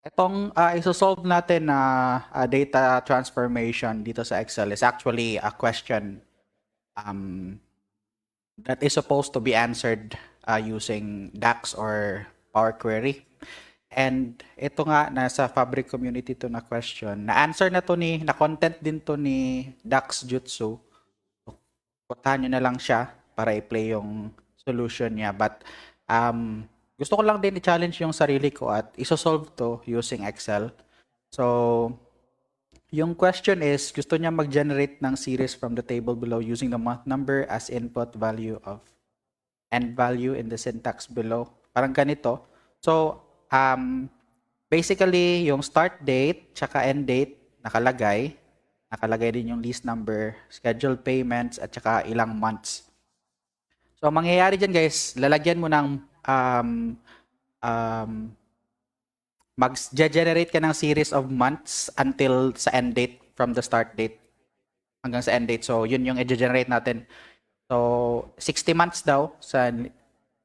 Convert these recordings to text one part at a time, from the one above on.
Itong isosolve natin na data transformation dito sa Excel is actually a question um, that is supposed to be answered using DAX or Power Query. And ito nga, nasa Fabric Community to na question. Na-answer na to na content din to ni DAX Jutsu. Puntahan nyo na lang siya para i-play yung solution niya. But gusto ko lang din i-challenge yung sarili ko at isosolve to using Excel. So, yung question is, gusto niya mag-generate ng series from the table below using the month number as input value of end value in the syntax below. Parang ganito. So, basically, yung start date tsaka end date nakalagay. Nakalagay din yung lease number, scheduled payments, at tsaka ilang months. So, mangyayari dyan guys, lalagyan mo ng mag-generate ka ng series of months until sa end date from the start date hanggang sa end date. So, yun yung i-generate natin. So, 60 months daw sa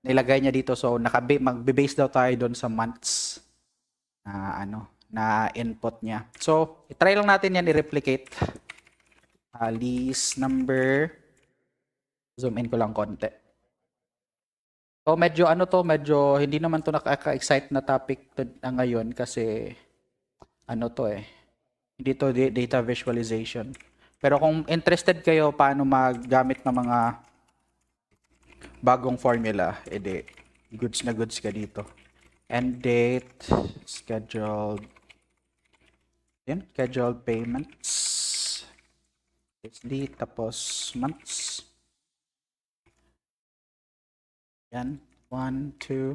nilagay niya dito. So, magbe-base daw tayo doon sa months na input niya. So, i-try lang natin yan i-replicate. Lease number. Zoom in ko lang konti. So, medyo hindi naman to nakaka-excite na topic na ngayon kasi hindi to data visualization. Pero kung interested kayo paano maggamit ng mga bagong formula, edi goods na goods ka dito. End date, scheduled payments, SD, tapos months. Yan, 1, 2,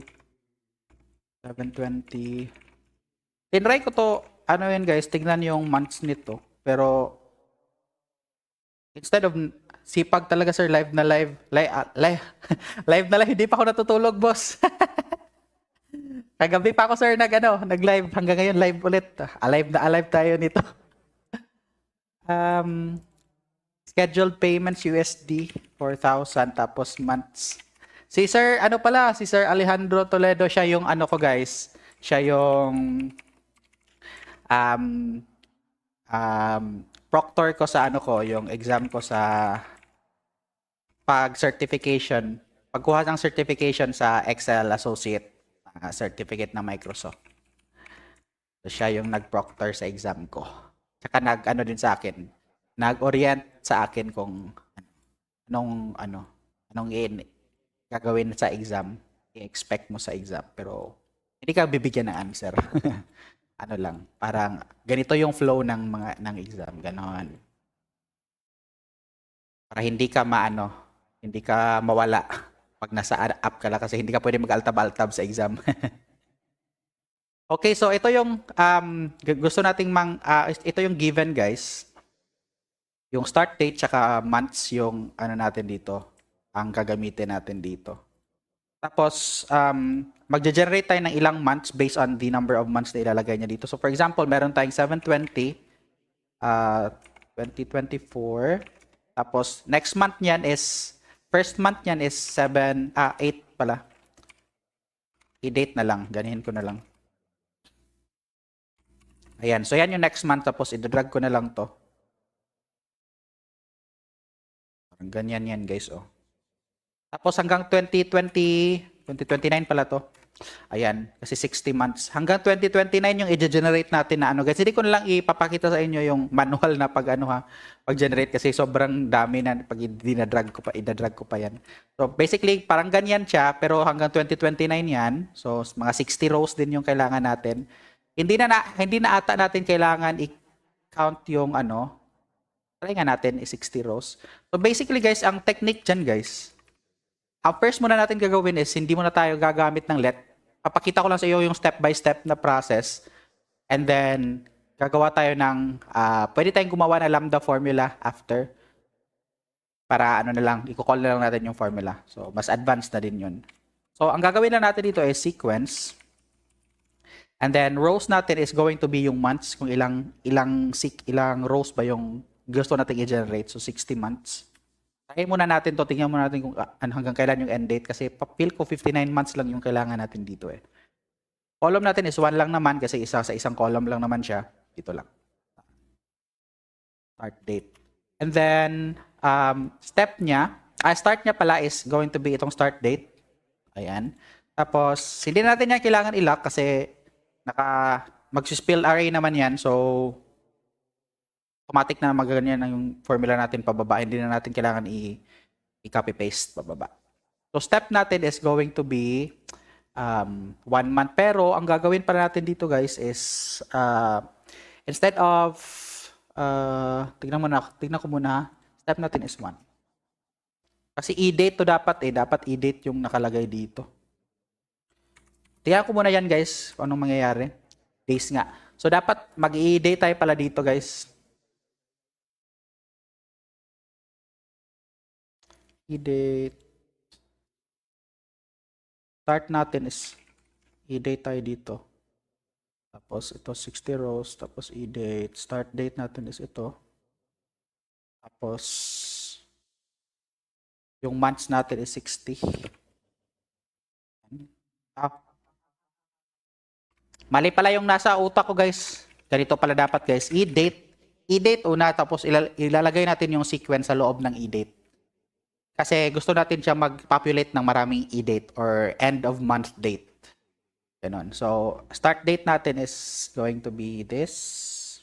720. Tinry ko to, yan guys, tignan yung months nito. Pero, instead of sipag talaga sir, live na live, hindi pa ako natutulog, boss. Kagabi pa ako sir nag-live, hanggang ngayon live ulit. Alive tayo nito. Scheduled payments USD 4,000 tapos months. Si Sir Alejandro Toledo, siya yung ko guys. Siya yung proctor ko sa yung exam ko sa pag-certification. Pagkuha ng certification sa Excel Associate certificate na Microsoft. So, siya yung nag-proctor sa exam ko. Tsaka din sa akin. Nag-orient sa akin kung anong gagawin sa exam, i-expect mo sa exam, pero hindi ka bibigyan ng answer. Parang ganito yung flow ng exam, ganon. Para hindi ka hindi ka mawala pag nasa app ka lang kasi hindi ka pwede mag-altab-altab sa exam. Okay, so ito yung gusto nating ito yung given guys. Yung start date tsaka months yung natin dito. Ang gagamitin natin dito. Tapos, magge-generate tayo ng ilang months based on the number of months na ilalagay niya dito. So, for example, meron tayong 720, 2024. Tapos, next month niyan is, first month niyan is 8 pala. I-date na lang. Ganihin ko na lang. Ayan. So, yan yung next month. Tapos, i-drag ko na lang to. Parang ganyan yan, guys, oh. Tapos hanggang 2029 pala to. Ayan, kasi 60 months. Hanggang 2029 yung i-generate natin na guys. Hindi ko na lang ipapakita sa inyo yung manual na pag-generate kasi sobrang dami na pag i-drag ko pa yan. So basically, parang ganyan siya pero hanggang 2029 yan. So mga 60 rows din yung kailangan natin. Hindi na ata natin kailangan i-count yung try nga natin 60 rows. So basically guys, ang technique dyan guys, ang first muna natin gagawin is hindi muna tayo gagamit ng let. Papakita ko lang sa iyo yung step-by-step na process. And then, gagawa tayo ng, pwede tayong gumawa ng lambda formula after. Para na lang, i-call na lang natin yung formula. So, mas advanced na din yun. So, ang gagawin na natin dito is sequence. And then, rows natin is going to be yung months. Kung ilang rows ba yung gusto natin i-generate. So, 60 months. Try muna natin to, tingnan muna natin kung hanggang kailan yung end date kasi feel ko 59 months lang yung kailangan natin dito eh. Column natin is 1 lang naman kasi isa sa isang column lang naman siya. Dito lang. Start date. And then, start niya pala is going to be itong start date. Ayan. Tapos, hindi natin yan kailangan i-lock kasi mag-spill array naman yan. So, automatic na magaganyan yung formula natin pababa. Hindi na natin kailangan i-copy-paste pababa. So, step natin is going to be 1 month. Pero, ang gagawin pa natin dito guys is instead of tignan ko muna. Step natin is 1. Kasi i-date to dapat dapat i-date yung nakalagay dito. Tingnan ko muna yan guys, kung anong mangyayari. Days nga. So dapat mag-i-date tayo pala dito guys. I-date. Start natin is i-date tayo dito. Tapos ito 60 rows, tapos i-date. Start date natin is ito. Tapos yung months natin is 60. Mali pala yung nasa utak ko guys. Ganito pala dapat guys. I-date una tapos ilalagay natin yung sequence sa loob ng i-date. Kasi gusto natin siya mag-populate ng maraming i-date or end of month date. Ganon. So, start date natin is going to be this.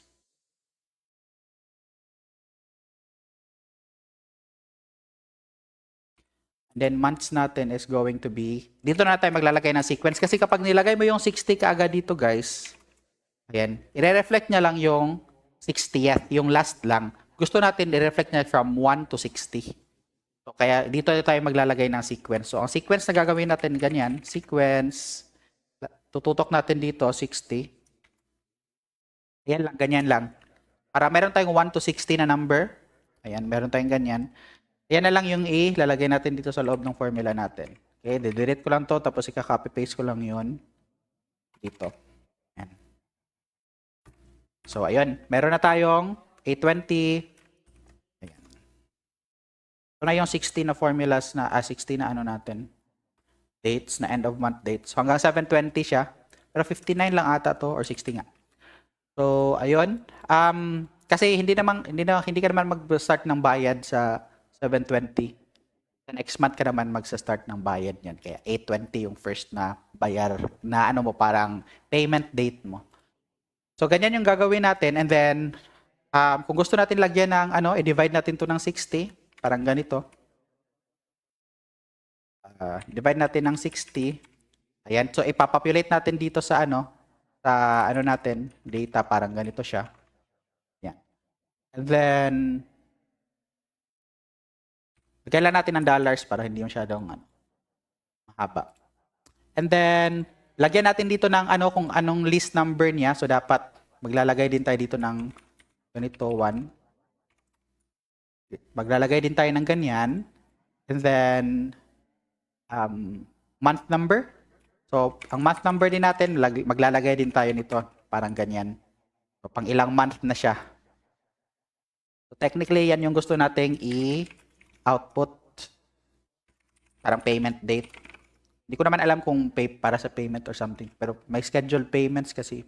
Then months natin is going to be, dito na tayo maglalagay ng sequence. Kasi kapag nilagay mo yung 60 kaagad dito guys, ayan, i-reflect niya lang yung 60th, yung last lang. Gusto natin i-reflect niya from 1 to 60. So, kaya dito tayo maglalagay ng sequence. So, ang sequence na gagawin natin ganyan, sequence, tututok natin dito, 60. Ayan lang, ganyan lang. Para meron tayong 1 to 60 na number. Ayan, meron tayong ganyan. Yan na lang yung ilalagay natin dito sa loob ng formula natin. Okay, delete ko lang to tapos ika-copy paste ko lang yun dito. Ayan. So, ayun. Meron na tayong 820. Ayan. Ito na yung 60 na formulas na, 60 na ano natin. Dates na end of month dates. So, hanggang 720 siya. Pero 59 lang ata to or 60 nga. So, ayun. Kasi hindi ka naman mag-start ng bayad sa 720. Sa next month ka naman magsa-start ng bayad niyan. Kaya 820 yung first na bayar na ano mo, parang payment date mo. So, ganyan yung gagawin natin. And then, kung gusto natin lagyan ng i-divide natin to ng 60. Parang ganito. Divide natin ng 60. Ayan. So, ipapopulate natin dito sa natin, data. Parang ganito siya. Ayan. And then, kailan natin ng dollars para hindi masyadong mahaba. And then, lagyan natin dito ng kung anong list number niya. So, dapat maglalagay din tayo dito ng ganito, 1. Maglalagay din tayo ng ganyan. And then, month number. So, ang month number din natin, maglalagay din tayo nito. Parang ganyan. So, pang ilang month na siya. So, technically, yan yung gusto nating output, parang payment date. Hindi ko naman alam kung para sa payment or something, pero may scheduled payments kasi.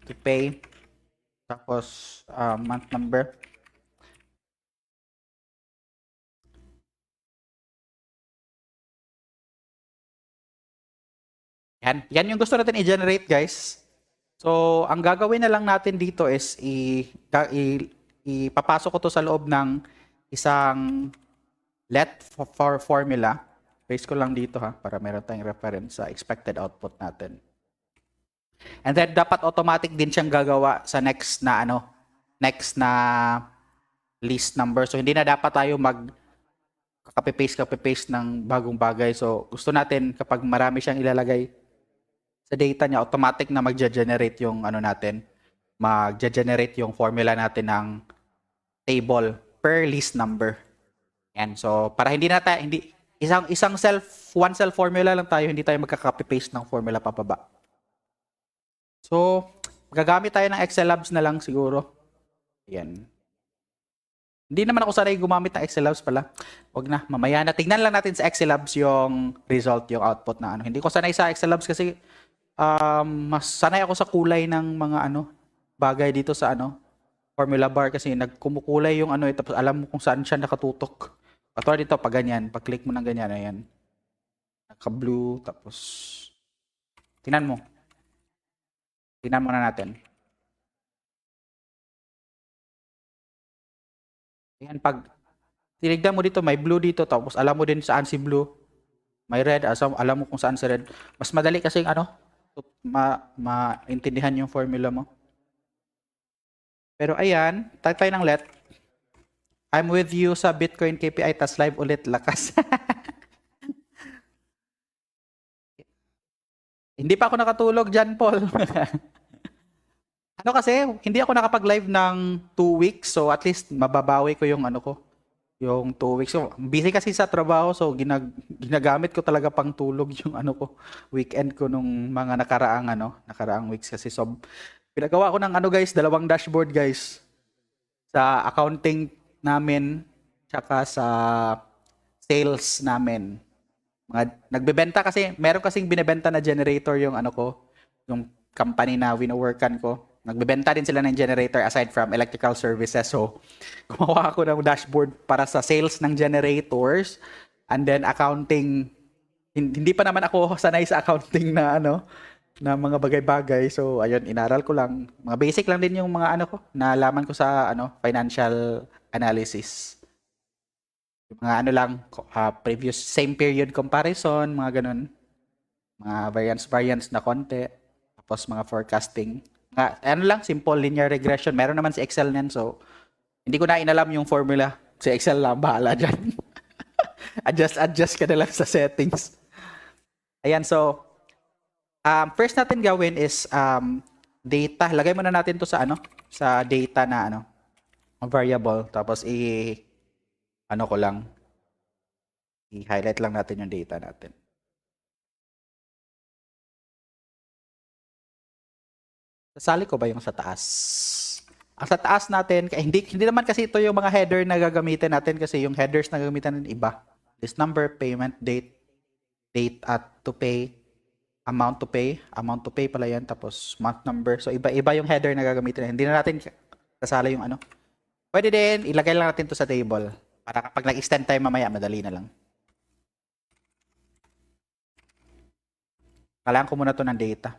To pay, tapos month number. Yan yung gusto natin i-generate guys. So, ang gagawin na lang natin dito is ipapasok ko to sa loob ng isang let for formula. Paste ko lang dito para meron tayong reference sa expected output natin. And then, dapat automatic din siyang gagawa sa next na list number. So, hindi na dapat tayo copy-paste ng bagong bagay. So, gusto natin kapag marami siyang ilalagay sa data niya, automatic na mag-generate yung mag-generate yung formula natin ng table per list number. Yan. So, para one cell formula lang tayo, hindi tayo magka-copy-paste ng formula papaba. So, gagamit tayo ng Excel Labs na lang siguro. Yan. Hindi naman ako sanay gumamit ng Excel Labs pala. Wag na, mamaya na. Tingnan lang natin sa Excel Labs yung result, yung output na ano. Hindi ko sanay sa Excel Labs kasi mas sanay ako sa kulay ng mga ano, bagay dito sa ano, formula bar kasi nagkumukulay yung ano, tapos alam mo kung saan siya nakatutok. Katulad dito, pag ganyan, pag click mo ng ganyan, ayan. Naka-blue, tapos tingnan mo. Tingnan muna natin. Ayan, pag tinignan mo dito, may blue dito, tapos alam mo din saan si blue. May red, alam mo kung saan si red. Mas madali kasi ano, maintindihan yung formula mo. Pero ayan, type tayo ng let. I'm with you sa Bitcoin KPI, tas live ulit, lakas. Hindi pa ako nakatulog dyan, Paul. Ano kasi, hindi ako nakapag-live ng 2 weeks, so at least mababawi ko yung ano ko, yung 2 weeks. So, busy kasi sa trabaho, so ginagamit ko talaga pang tulog yung ano ko, weekend ko nung mga nakaraang weeks kasi. So, pinagawa ko ng ano guys, 2 dashboard guys. Sa accounting namin, tsaka sa sales namin. Nagbebenta kasi, meron kasing binebenta na generator yung ano ko, yung company na wino-workan ko. Nagbebenta din sila ng generator aside from electrical services. So, gumawa ako ng dashboard para sa sales ng generators and then accounting. Hindi pa naman ako sanay sa accounting na ano, na mga bagay-bagay. So, ayun, inaral ko lang. Mga basic lang din yung mga ano ko, nalaman ko sa ano, financial analysis. Yung mga ano lang, previous same period comparison, mga ganun. Mga variance na konti. Tapos mga forecasting. Ano lang, simple linear regression. Meron naman si Excel niyan, so hindi ko na inalam yung formula. Si Excel lang, bahala dyan. adjust ka na lang sa settings. Ayan, so first natin gawin is data. Lagay muna natin to sa ano, sa data na ano, variable. Tapos ano ko lang, i-highlight lang natin yung data natin. Sasali ko ba yung sa taas? Ang sa taas natin, hindi naman kasi ito yung mga header na gagamitin natin kasi yung headers na gagamitin natin iba. List number, payment date, date at to pay, amount to pay pala yan, tapos month number. So iba-iba yung header na gagamitin. Hindi na natin sasali yung ano. Pwede din, ilagay lang natin to sa table. Para kapag nag-extend tayo mamaya, madali na lang. Kailangan ko muna to ng data.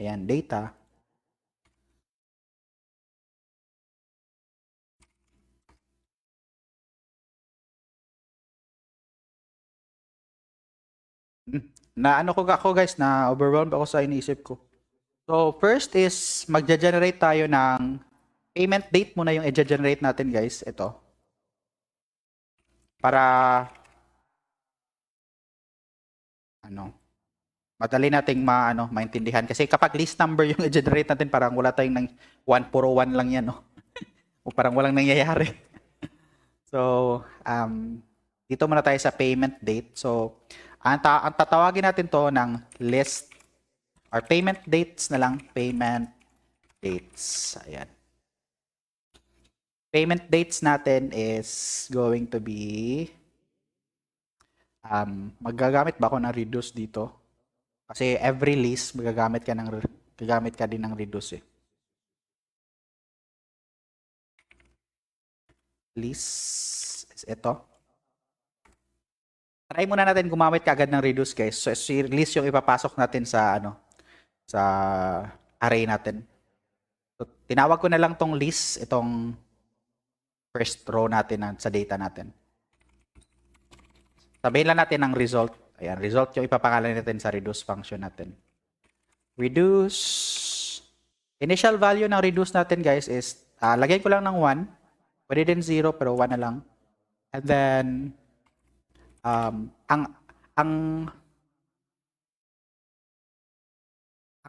Ayan, data. Na ano ko ako guys, na overwhelmed ako sa iniisip ko. So, first is magja-generate tayo ng payment date muna yung i-generate natin guys. Ito. Para ano, madali nating maintindihan. Kasi kapag list number yung i-generate natin, parang wala tayong ng 1, puro 1 lang yan, no? O parang walang nangyayari. So, dito muna tayo sa payment date. So, ang tatawagin natin to ng list or payment dates na lang. Payment dates. Ayan. Payment dates natin is going to be magagamit ba ako ng reduce dito? Kasi every list gagamit ka din ng reduce eh. List is ito. Try muna natin gumamit kaagad ng reduce guys. So si list yung ipapasok natin sa sa array natin. So, tinawag ko na lang tong list, itong first row natin sa data natin. Sabihin lang natin ang result. Ayan, result yung ipapangalan natin sa reduce function natin. Reduce. Initial value ng reduce natin guys is, lagay ko lang ng 1. Pwede din 0 pero 1 na lang. And then, ang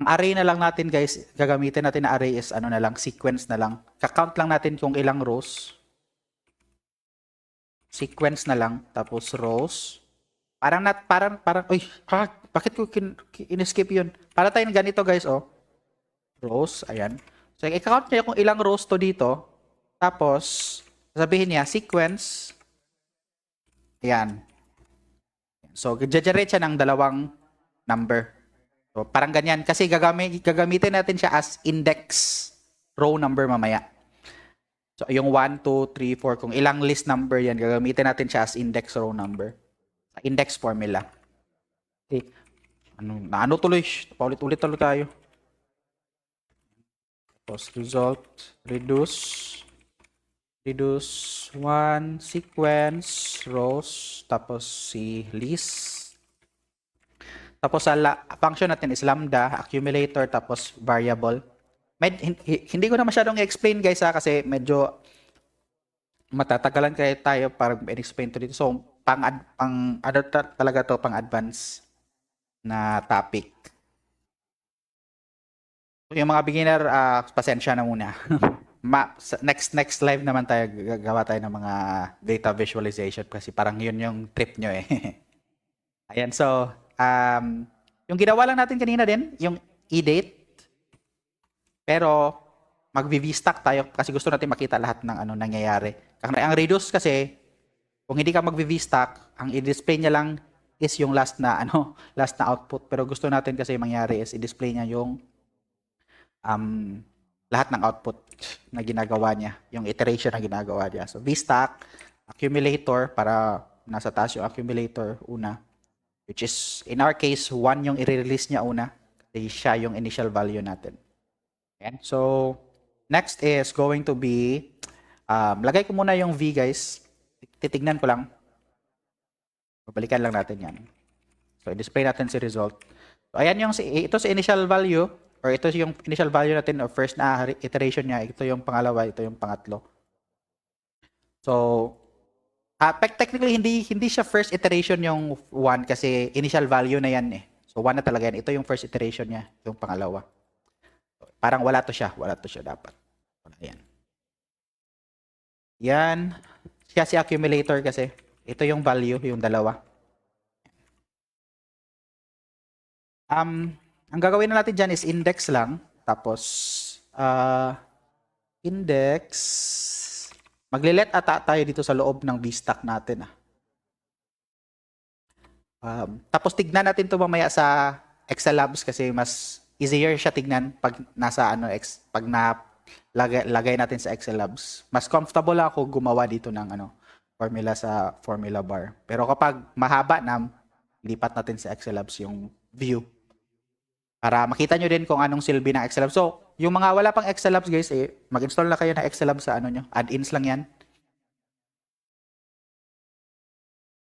array na lang natin guys, gagamitin natin na array is ano na lang, sequence na lang. Ka-count lang natin kung ilang rows. Sequence na lang, tapos rows. Parang, uy, bakit ko in-skip yun? Para tayo ganito guys, oh. Rows, ayan. So, i-count nyo kung ilang rows to dito. Tapos, Sabihin niya, sequence. Ayan. So, generate siya ng dalawang number. So, parang ganyan. Kasi gagamitin natin siya as index row number mamaya. So, yung 1, 2, 3, 4, kung ilang list number yan, gagamitin natin siya as index row number. Index formula. Okay. Ano tuloy? Paulit-ulit tuloy tayo. Tapos, result, reduce 1, sequence, rows, tapos si list. Tapos sa function natin is lambda, accumulator, tapos variable. Hindi ko na masyadong i-explain guys kasi medyo matatagalan kayo tayo para i-explain to dito. So, talaga to, pang advance na topic. So, yung mga beginner, pasensya na muna. Next live naman tayo, gagawa tayo ng mga data visualization kasi parang yun yung trip nyo eh. Ayan, so, yung ginawa lang natin kanina din, yung e-date, pero mag-VStack tayo kasi gusto natin makita lahat ng ano nangyayari. Ang reduce kasi, kung hindi ka mag-VStack, ang i-display niya lang is yung last na output. Pero gusto natin kasi mangyari is i-display niya yung lahat ng output na ginagawa niya, yung iteration na ginagawa niya. So, VStack, accumulator, para nasa taas yung accumulator una, which is, in our case, 1 yung i-release niya una, kasi siya yung initial value natin. Ayan. So, next is going to be, lagay ko muna yung V, guys. Titignan ko lang. Babalikan lang natin yan. So, i-display natin si result. So, ayan yung, ito si initial value, or ito yung initial value natin of first na iteration niya. Ito yung pangalawa, ito yung pangatlo. So, technically, hindi siya first iteration yung 1 kasi initial value na yan eh. So, 1 na talaga yan. Ito yung first iteration niya, yung pangalawa. So, parang wala to siya dapat. Wala yan. Yan. Siya si accumulator kasi. Ito yung value, yung dalawa. Ang gagawin na natin dyan is index lang. Tapos, index. Magle-let ata tayo dito sa loob ng VStack natin. Tapos tignan natin to mamaya sa Excel Labs kasi mas easier siya tignan pag nasa pag lagay natin sa Excel Labs. Mas comfortable ako gumawa dito ng formula sa formula bar. Pero kapag mahaba na, lipat natin sa Excel Labs yung view. Para makita nyo din kung anong silbi ng Excel Labs. So, yung mga wala pang Excel Labs guys, mag-install na kayo ng Excel Labs sa nyo. Add-ins lang yan.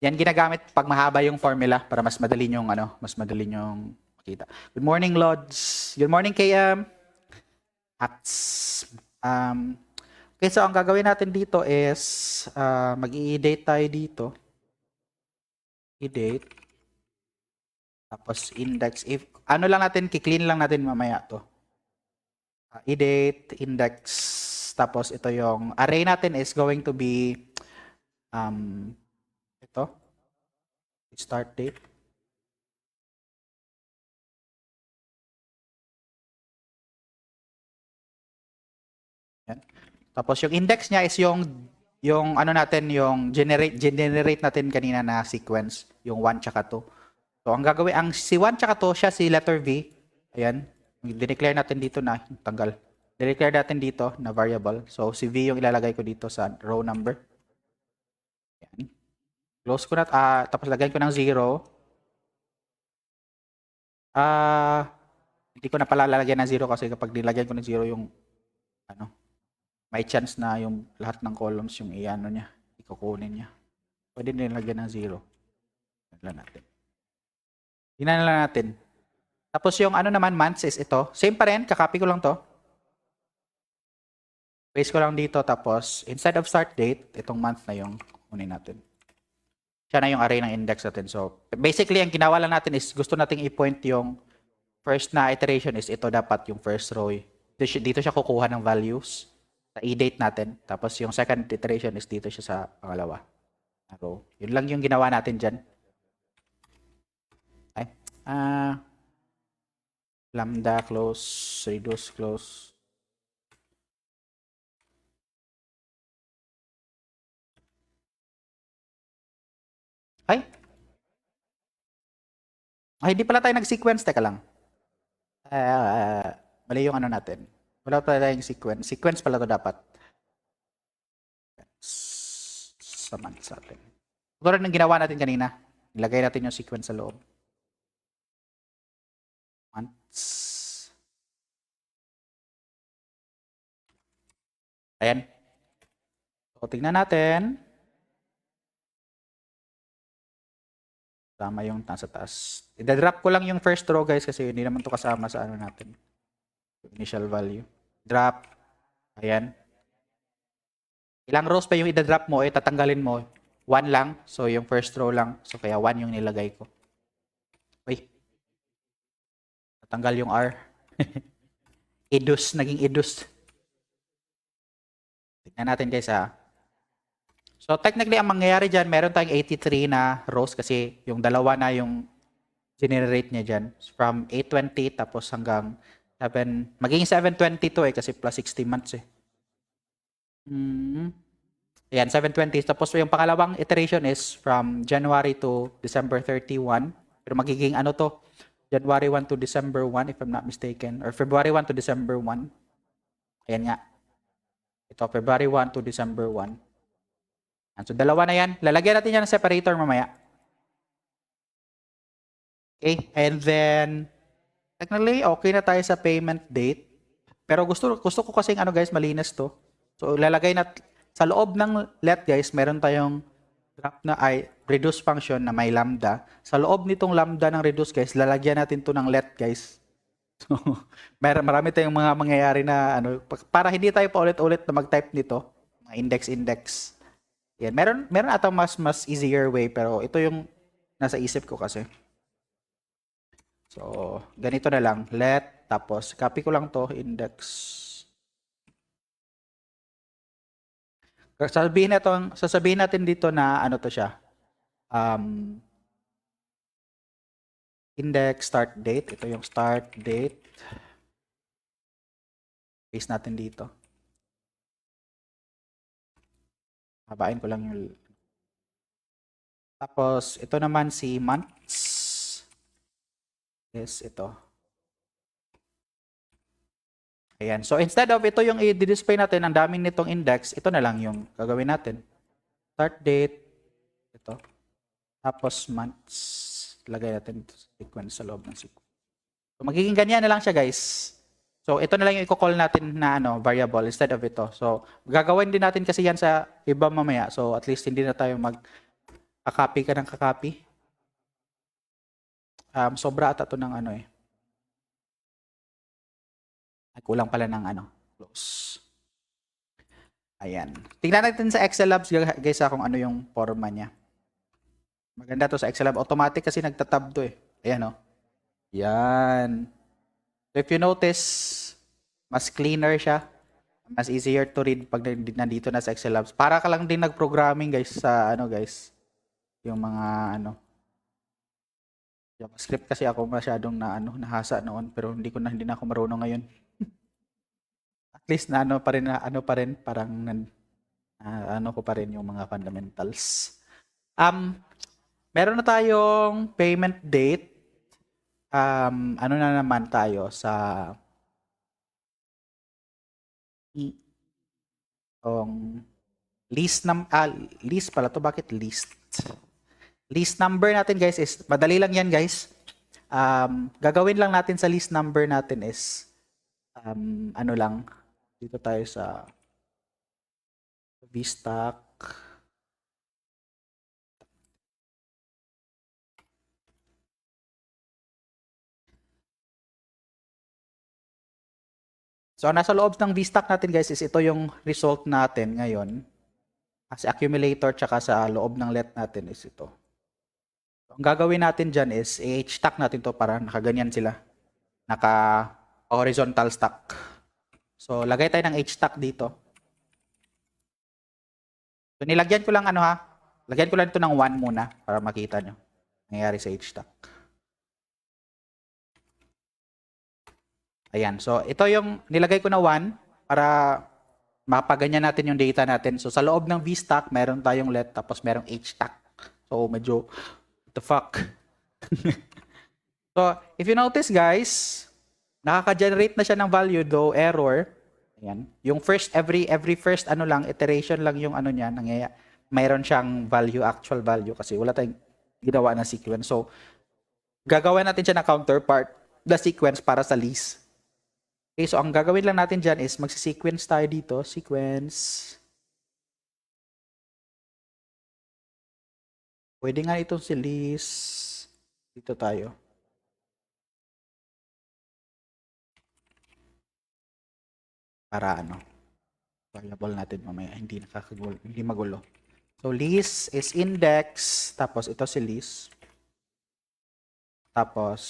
Yan ginagamit pag mahaba yung formula para mas madali nyong makita. Good morning, Lods. Good morning, KM. Okay, so ang gagawin natin dito is mag-i-date tayo dito. I-date. Tapos index. If lang natin, ki-clean lang natin mamaya to. I-date, index. Tapos ito yung array natin is going to be ito. Start date. Yan. Tapos yung index niya is yung natin, yung generate natin kanina na sequence, yung 1 tsaka 2. So ang gagawin, ang si 1 tsaka 2, siya si letter V. Ayan. Dineclare natin dito na, tanggal. Dineclare natin dito na variable. So si V yung ilalagay ko dito sa row number. Ayan. Close ko na, tapos lagyan ko ng 0. Hindi ko na pala lalagyan ng 0 kasi kapag nilagyan ko ng 0 yung may chance na yung lahat ng columns yung niya, ikukunin niya. Pwede nilagyan ng 0. Tignan natin. Tingnan lang natin. Tapos yung naman months is ito. Same pa rin, kakopy ko lang to. Paste ko lang dito tapos instead of start date, itong month na yung kunin natin. Siya na yung array ng index natin. So basically ang ginawa lang natin is gusto nating i-point yung first na iteration is ito dapat yung first row. Dito siya kukuha ng values sa i-date natin. Tapos yung second iteration is dito siya sa pangalawa. So, yun lang yung ginawa natin dyan. Okay. Lambda close, reduce close. Ay? Ay, hindi pala tayo nag-sequence. Teka lang. Mali yung ano natin. Wala pala tayong sequence. Sequence pala to dapat. Saman sa atin. Ito rin ang ginawa natin kanina. Ilagay natin yung sequence sa loob. Months. Ayan. So, tingnan natin. Tama yung nasa taas. I-drop ko lang yung first row guys kasi hindi naman to kasama sa ano natin. Initial value. Drop. Ayan. Ilang rows pa yung i-drop mo, tatanggalin mo. 1 lang. So yung first row lang. So kaya 1 yung nilagay ko. Uy. Natanggal yung R. Idus. Naging idus. Tingnan natin guys ha. So technically, ang mangyayari dyan, meron tayong 83 na rows kasi yung dalawa na yung generate niya dyan. From 820 tapos hanggang 7, magiging 720 to kasi plus 60 months eh. Ayan, 720. Tapos yung pangalawang iteration is from January to December 31. Pero magiging ano to, January 1 to December 1 if I'm not mistaken. Or February 1 to December 1. Ayan nga. Ito, February 1 to December 1. So, dalawa na yan. Lalagyan natin yan ng separator mamaya. Okay. And then, technically, okay na tayo sa payment date. Pero gusto ko kasing ano guys, malinis to. So, lalagay na sa loob ng let guys, meron tayong drop na reduce function na may lambda. Sa loob nitong lambda ng reduce guys, lalagyan natin to ng let guys. So, marami tayong mga mangyayari na ano, para hindi tayo paulit-ulit na mag-type nito. Mga index. Yan. Meron ata mas easier way pero ito yung nasa isip ko kasi. So, ganito na lang. Let, tapos copy ko lang to, index. Sasabihin natin dito na ano to siya. Index start date. Ito yung start date. Paste natin dito. Habain ko lang yung... Tapos, ito naman si months. Yes, ito. Ayan. So, instead of ito yung i-display natin, ang daming nitong index, ito na lang yung gagawin natin. Start date. Ito. Tapos, months. Lagay natin ito sa sequence sa loob ng sequence. So, magiging ganyan na lang siya, guys. So, ito na lang yung i-call natin na variable instead of ito. So, gagawin din natin kasi yan sa iba mamaya. So, at least hindi na tayo mag-copy ka ng kakopy. Sobra ata ito ng ano eh. Ay, kulang pala ng close. Ayan. Tingnan natin sa Excel Labs guys kung ano yung forma niya. Maganda to sa Excel Lab. Automatic kasi nagtatab to eh. Ayan Yan. So if you notice, mas cleaner siya. Mas easier to read pag nandito na sa Excel Labs. Para ka lang din nag-programming guys sa guys. Yung mga JavaScript kasi ako masyadong nahasa noon pero hindi na ako marunong ngayon. At least na pa rin parang ko pa rin yung mga fundamentals. Meron na tayong payment date. Ano na naman tayo sa list pala to. Bakit list? List number natin guys is, madali lang yan guys. Gagawin lang natin sa list number natin is, ano lang, dito tayo sa vstock. So, nasa loob ng vstock natin guys is ito yung result natin ngayon. As accumulator tsaka sa loob ng let natin is ito. So, ang gagawin natin dyan is i-stack natin to para nakaganyan sila. Naka-horizontal stack. So, lagay tayo ng h-stack dito. So, nilagyan ko lang lagyan ko lang ito ng 1 muna para makita nyo. Nangyayari sa h-stack. Ayan. So, ito yung nilagay ko na 1 para mapaganyan natin yung data natin. So, sa loob ng vstock, meron tayong let tapos merong hstack. So, medyo, what the fuck? So, if you notice guys, nakaka-generate na siya ng value though error. Ayan. Yung first, every first ano lang, iteration lang yung ano niya, mayroon siyang value, actual value kasi wala tayong ginawa na sequence. So, gagawin natin siya na counterpart, the sequence para sa list. Okay, so ang gagawin lang natin dyan is magsi-sequence tayo dito. Sequence. Pwede nga itong si list. Dito tayo. Para ano, variable natin mamaya, hindi nakakagulo, hindi magulo. So list is index, tapos ito si list. Tapos,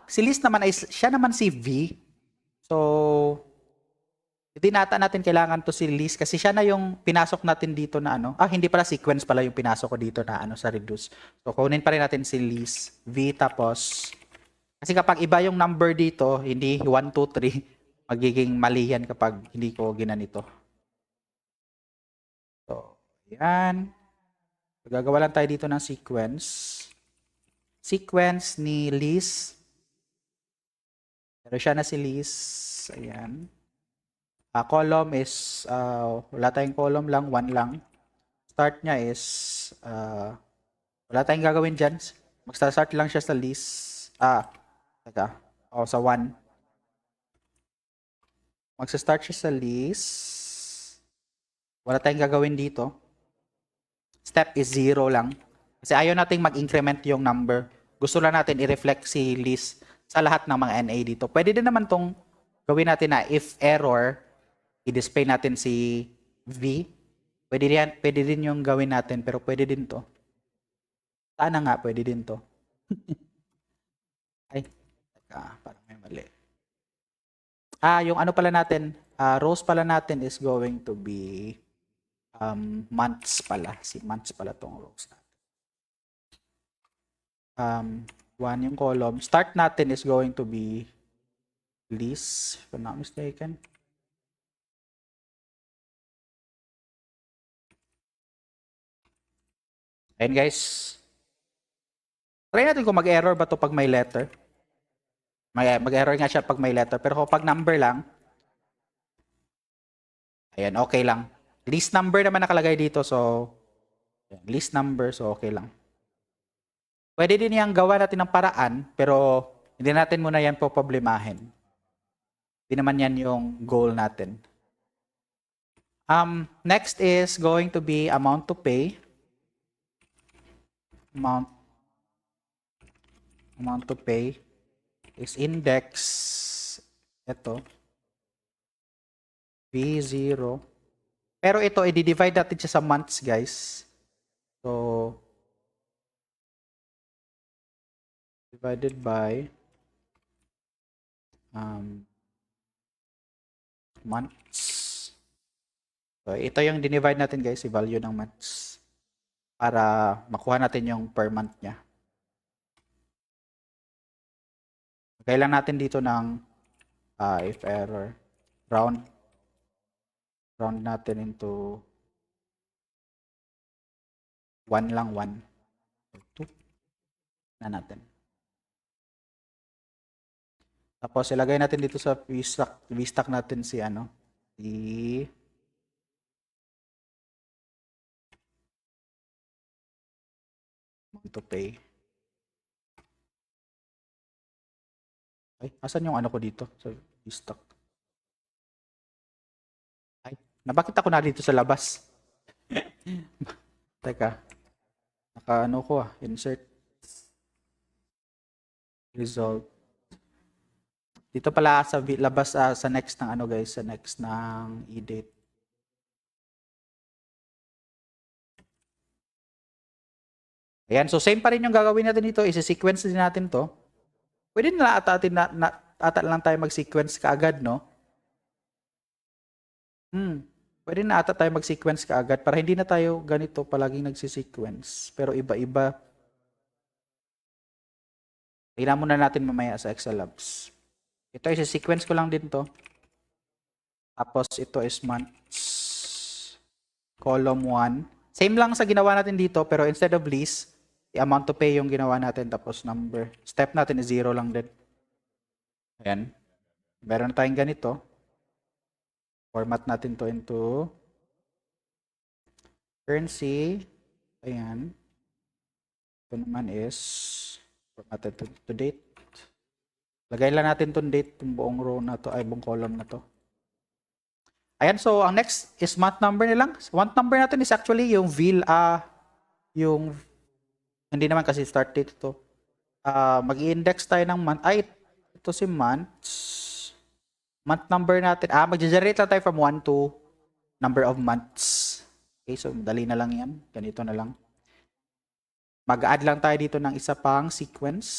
si list naman is, siya naman si V. So, dinata natin kailangan to si list kasi siya na yung pinasok natin dito na ano. Hindi pala sequence pala yung pinasok ko dito na ano sa reduce. So, kunin pa rin natin si list V tapos, kasi kapag iba yung number dito, hindi 1, 2, 3, magiging mali yan kapag hindi ko ginanito. So, yan. Gagawa lang tayo dito ng sequence. Sequence ni list. Pero siya na si list. Ayan. Column is, wala tayong column lang, 1 lang. Start niya is, wala tayong gagawin dyan. Magsa-start lang siya sa list. Teka. Sa 1. Magsa-start siya sa list. Wala tayong gagawin dito. Step is 0 lang. Kasi ayaw nating mag-increment yung number. Gusto lang natin i-reflect si list sa lahat ng mga NA dito. Pwede din naman tong gawin natin na if error, i-display natin si V. Pwede din yung gawin natin, pero pwede din to. Sana nga, pwede din to. Ay, teka, parang may mali. Yung ano pala natin, rows pala natin is going to be months pala. Si months pala tong rows natin. 1 yung column. Start natin is going to be list, if I'm not mistaken. Ayan guys. Try natin kung mag-error ba to pag may letter. Mag-error nga siya pag may letter. Pero kapag number lang, ayan, okay lang. List number naman nakalagay dito. So, list number. So, okay lang. Pwede din yung gawa natin ng paraan. Pero, hindi natin muna yan po problemahin. Hindi naman yan yung goal natin. Next is going to be amount to pay. Amount to pay is index, ito, V0. Pero ito, i-divide natin siya sa months, guys. So, divided by months. So, ito yung dinivide natin, guys, yung value ng months. Para makuha natin yung per month niya. Kailangan natin dito ng if error, round natin into 1 lang, 1. 2 na natin. Tapos ilagay natin dito sa vstack natin si amount to pay. Ay, asan yung ano ko dito sa vstack? Ay, bakit ako na dito sa labas? Teka. Naka-ano ko insert result. Dito pala sa labas sa next ng guys, sa next ng edit. Ayan, so same pa rin yung gagawin natin dito, isi-sequence din natin to. Pwede na ata lang tayo mag-sequence kaagad, no? Pwede na ata tayo mag-sequence kaagad para hindi na tayo ganito palaging nagsi-sequence. Pero iba-iba. Tingnan muna natin mamaya sa Excel Labs. Ito isi-sequence ko lang din to. Tapos ito is months. Column 1. Same lang sa ginawa natin dito, pero instead of lease, amount to pay yung ginawa natin, tapos number. Step natin is 0 lang din. Ayan. Meron na tayong ganito. Format natin to into currency. Ayan. Ito naman is formatted to date. Lagay lang natin itong date, itong buong row na to, ay buong column na to. Ayan, so ang next is month number nilang. Month number natin is actually yung yung, hindi naman kasi start date ito. Mag-i-index tayo ng month. Ay, ito si months. Month number natin. Mag-generate lang tayo from 1 to number of months. Okay, so dali na lang yan. Ganito na lang. Mag-add lang tayo dito ng isa pang sequence.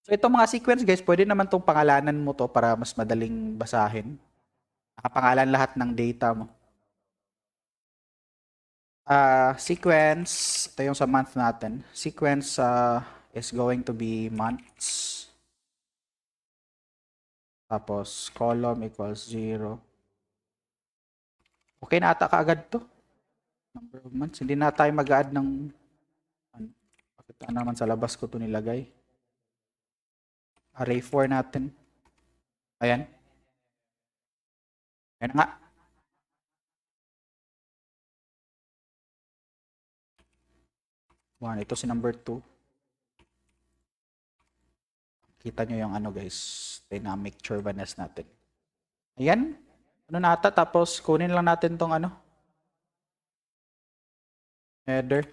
So itong mga sequence guys, pwede naman itong pangalanan mo to para mas madaling basahin. Nakapangalan lahat ng data mo. Sequence, ito yung sa month natin. Sequence is going to be months. Tapos column equals 0. Okay na ata kaagad to. Number of months. Hindi na tayo mag-add ng bakit naman sa labas ko to nilagay. Array 4 natin. Ayan. Ayan nga. Ito si number 2. Kita nyo yung ano guys, dynamic chauviness natin. Ayan. Ano na ata, tapos kunin lang natin tong ano. Header.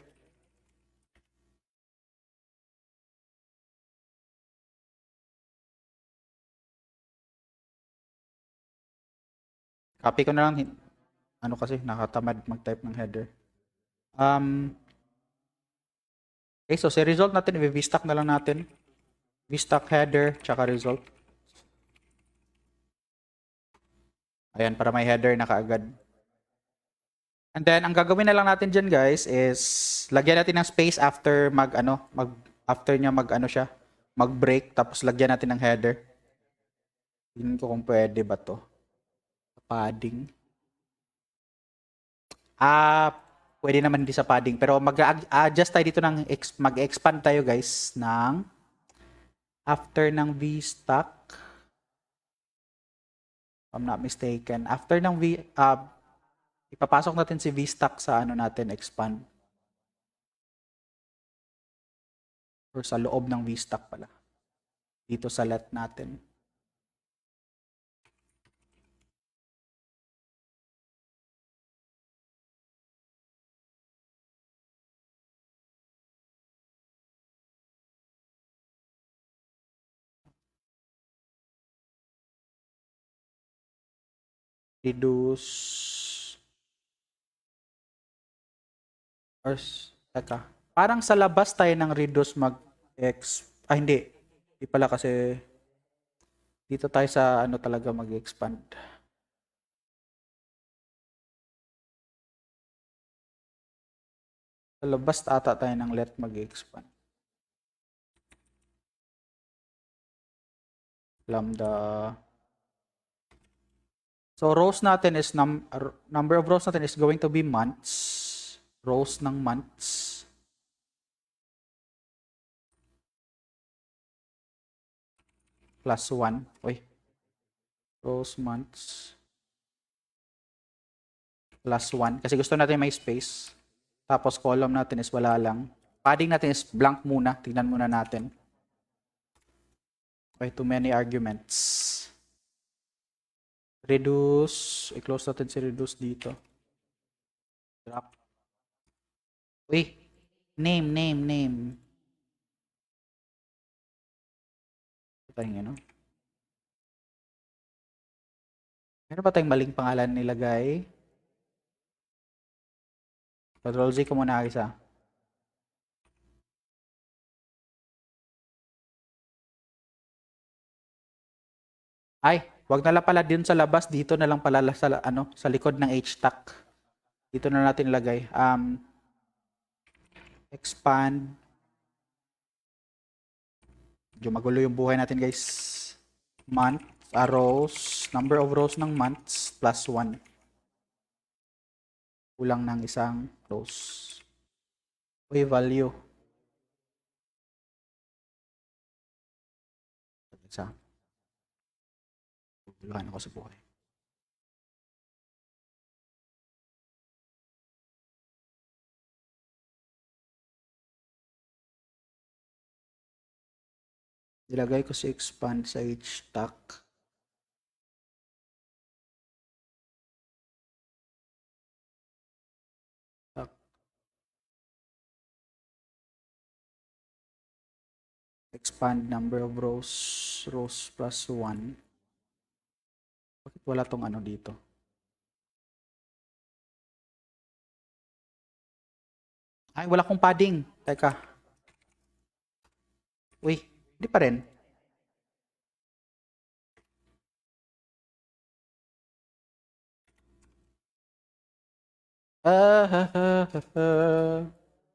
Copy ko na lang. Ano kasi, nakatamad mag-type ng header. Okay, so si result natin, i-vstack na lang natin. Vstack header, tsaka result. Ayan, para may header na kaagad. And then, ang gagawin na lang natin dyan, guys, is lagyan natin ng space after after niya mag-break, tapos lagyan natin ng header. Tingnan ko kung pwede ba to. Padding. Pwede naman hindi sa padding, pero mag-adjust tayo dito ng mag-expand tayo, guys, ng after ng vstack. If I'm not mistaken. After ng ipapasok natin si vstack sa ano natin, expand. Or sa loob ng vstack pala. Dito sa let natin. Reduce. Or, teka. Parang sa labas tayo ng reduce hindi. Hindi pala kasi dito tayo sa ano talaga mag-expand. Sa labas ata tayo ng let mag-expand. Lambda. So rows natin is number of rows natin is going to be months. Rows ng months. Plus 1. Rows months. Plus 1. Kasi gusto natin may space. Tapos column natin is wala lang. Padding natin is blank muna. Tignan muna natin. Okay, too many arguments. Reduce. I-close natin si reduce dito. Drop. Name. Ito yung ano. Meron ba tayong maling pangalan nilagay? Control Z ko muna isa. Ay, wag na lang pala din sa labas, dito na lang pala sa likod ng h-stack. Dito na natin ilagay. Expand. Medyo magulo yung buhay natin, guys. Month, rows, number of rows ng months plus 1. Kulang ng isang rows. Uy, value. Isa. Buluhan ako sa buhay. Ilagay ko si expand sa htac. Expand number of rows plus 1. Bakit wala tong ano dito? Ay, wala kong padding. Teka. Uy, hindi pa rin.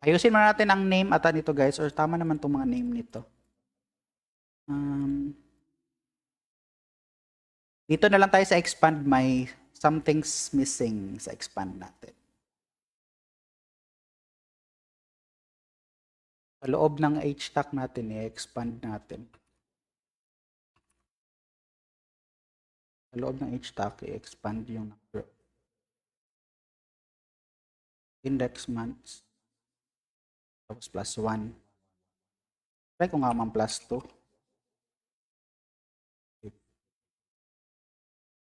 Ayusin muna natin ang name ata nito guys, or tama naman itong mga name nito. Dito na lang tayo sa expand, may something's missing sa expand natin. Sa loob ng htac natin, i-expand natin. Sa loob ng htac, i-expand yung number. Index months. Tapos plus 1. Try ko nga man plus 2.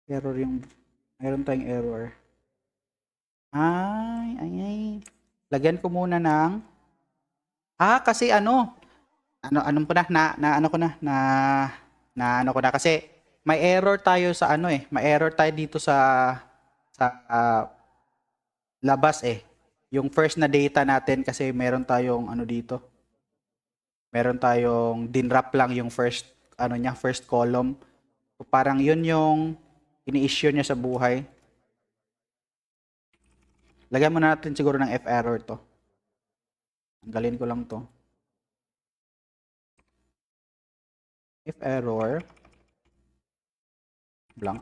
Error yung, mayroon tayong error. Ay. Lagyan ko muna ng, kasi ano ko na, kasi may error tayo sa may error tayo dito sa labas yung first na data natin kasi meron tayong dito. Meron tayong dinwrap lang yung first first column. So, parang yun yung ini-issue niya sa buhay. Lagyan muna natin siguro ng F error to. Tanggalin ko lang to. F error blank.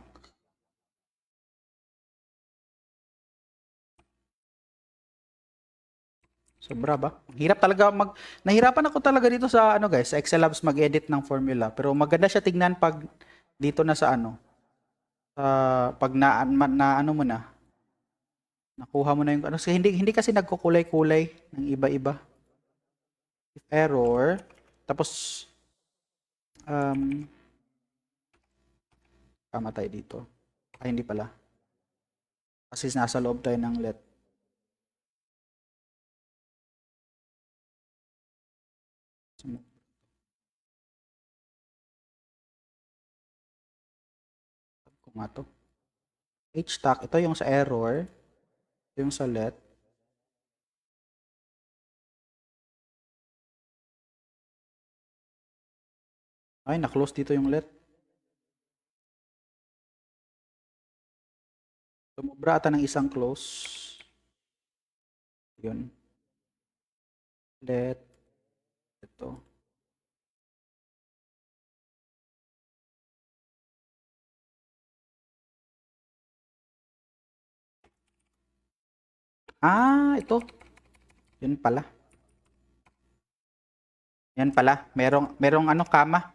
Sobra ba? Hirap talaga nahirapan ako talaga dito sa guys, sa Excel Labs mag-edit ng formula, pero maganda siya tignan pag dito na sa pag mo na. Nakuha mo na yung kasi hindi kasi nagkukulay-kulay ng iba-iba. If error, tapos tama tayo dito. Ay, hindi pala. Kasi nasa loob tayo ng let. Kung nga to. htac, ito yung sa error. Ito yung sa let. Ay, na-close dito yung let. Sumubra ata ng isang close. Yun. Let. Ito. Ito. Yun pala. Yan pala. Merong kama.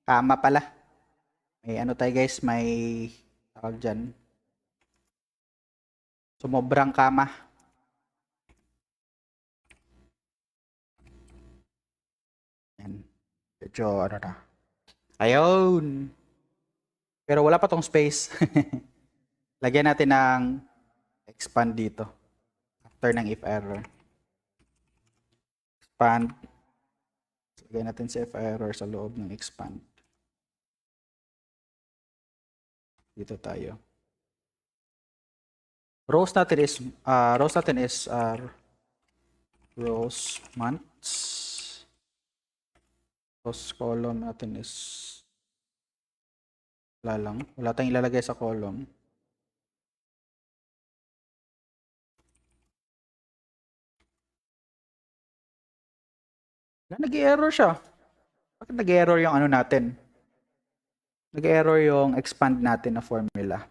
Kama pala. May tayo guys, may tawag dyan. Sumobrang kama. Yan. Medyo na. Ayun. Pero wala pa tong space. Lagyan natin ng expand dito. After ng if error. Expand. Lagyan natin si if error sa loob ng expand. Dito tayo. Rows natin is rows months. Rows column natin is wala tayong ilalagay sa column. Nag-error siya. Bakit nag-error yung natin? Nag-error yung expand natin na formula.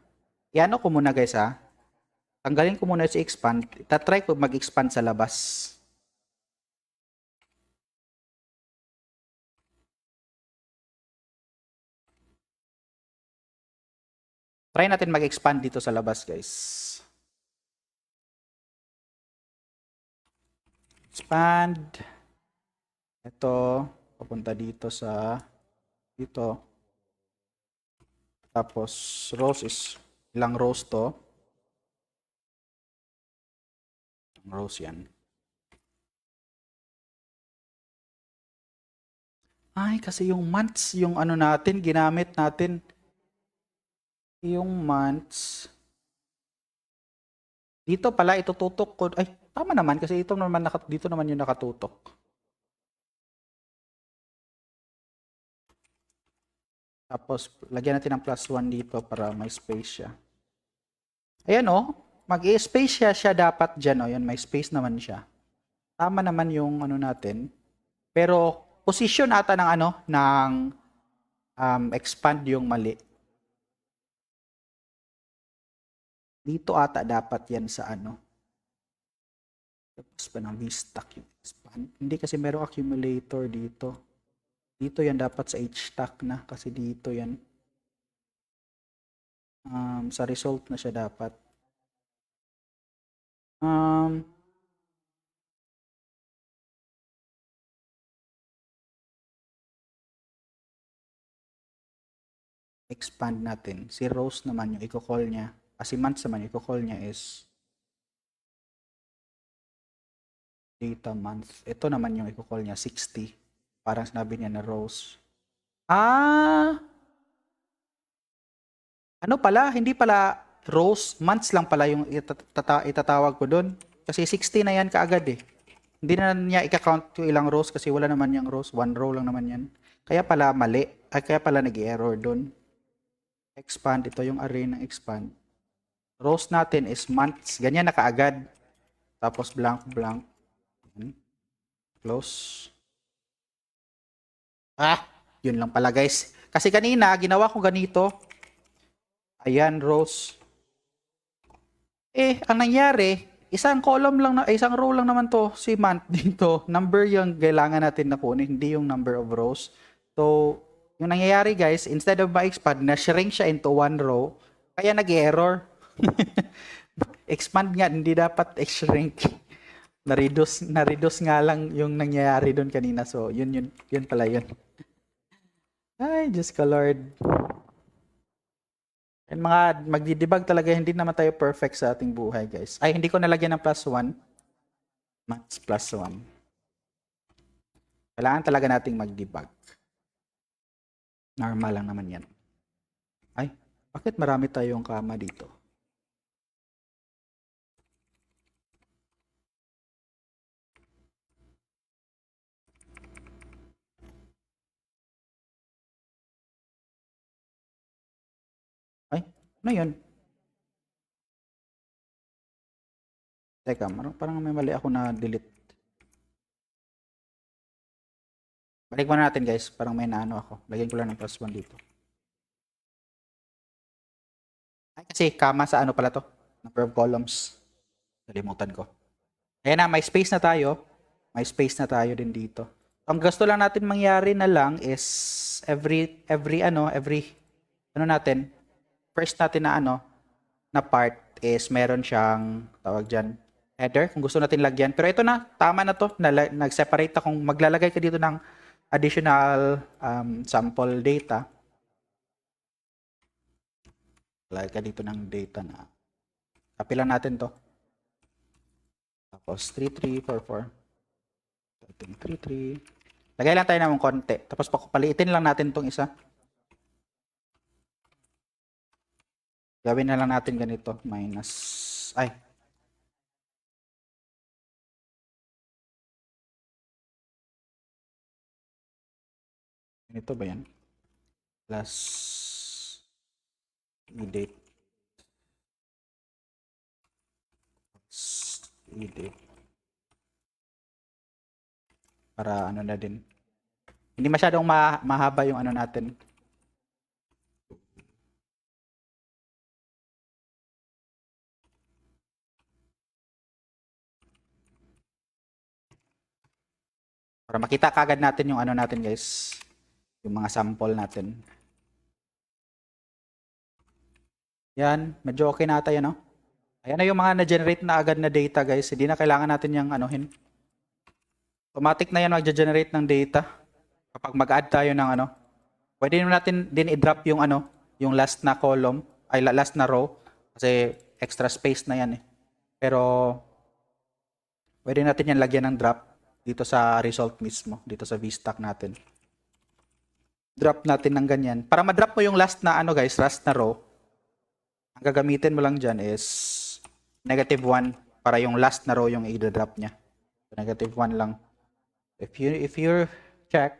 i-ano ko muna guys ha. Tanggalin ko muna si expand. Itatry ko mag-expand sa labas. Try natin mag-expand dito sa labas guys. Expand. Ito, papunta dito sa dito. Tapos rows is ilang rows to? Rows yan. Ay, kasi yung months, yung ano natin, ginamit natin. Yung months. Dito pala, itututok ko. Ay, tama naman kasi ito naman, dito naman yung nakatutok. Tapos, lagyan natin ng +1 dito para may space siya. Ayan o, mag-i-space siya dapat dyan o. Yan, may space naman siya. Tama naman yung ano natin. Pero, position ata ng ano, ng expand yung mali. Dito ata dapat yan sa ano. Tapos pa ng V-stack yung expand. Hindi kasi merong accumulator dito. Dito yan dapat sa H-stack na kasi dito yan. Sa result na siya dapat. Expand natin. Si rows naman yung i-call niya. Kasi months naman yung i-call niya is data month. Ito naman yung i-call niya 60. Parang sinabi niya na rows. Ano pala? Hindi pala rows. Months lang pala yung itatawag ko doon. Kasi 60 na yan kaagad eh. Hindi na niya i-count yung ilang rows kasi wala naman yung rows. One row lang naman yan. Kaya pala mali. Ay, kaya pala nag-error doon. Expand. Ito yung array ng expand. Rows natin is months. Ganyan na kaagad. Tapos blank, blank. Close. Yun lang pala guys. Kasi kanina, ginawa ko ganito. Ayan, rows. Ang nangyari, isang column lang, isang row lang naman to, si month dito. Number yung kailangan natin na kunin, hindi yung number of rows. So, yung nangyayari guys, instead of ma-expand, na-shrink siya into one row, kaya nag-error. Expand nga, hindi dapat shrink. Na-reduce nga lang yung nangyayari doon kanina. So, yun pala yun. Ay, Diyos ko Lord. And mga magdi-debug talaga, hindi naman tayo perfect sa ating buhay, guys. Ay, hindi ko nalagyan ng +1. Max +1. Kailangan talaga nating mag-debug. Normal lang naman yan. Ay, bakit marami tayong kama dito? Ay, ano yun? Teka, parang may mali ako na delete. Balik muna natin guys, parang may naano ako. Lagyan ko lang ng +1 dito. Ay, kasi kama sa ano pala to? Number of columns. Nalimutan ko. Ayan na, may space na tayo. May space na tayo din dito. Ang gusto lang natin mangyari na lang is every natin, first natin na part is meron siyang tawag dyan, header kung gusto natin lagyan. Pero ito na, tama na to. Nag-separate akong maglalagay ka dito ng additional sample data. Lagay ka dito ng data na. Copy lang natin to. Tapos 3344. 33. Lagay lang tayo ng konti. Tapos paliitin lang natin tong isa. Gawin na lang natin ganito. Minus. Ay. Ganito ba yan? Plus edit. Edit. Para ano na din. Hindi masyadong mahaba yung ano natin. Para makita kagad natin yung ano natin guys. Yung mga sample natin. Yan, medyo okay na ata yan, no? Ayan na yung mga na-generate na agad na data guys. Hindi na kailangan natin yung anuhin. Automatic na yan mag-generate ng data. Kapag mag-add tayo ng ano. Pwede natin din i-drop yung ano, yung last na column, ay last na row. Kasi extra space na yan eh. Pero, pwede natin yan lagyan ng drop dito sa result mismo. Dito sa VStack natin. Drop natin ng ganyan. Para ma-drop mo yung last na ano guys, last na row. Ang gagamitin mo lang dyan is -1 para yung last na row yung i-drop niya. So, -1 lang. If you check,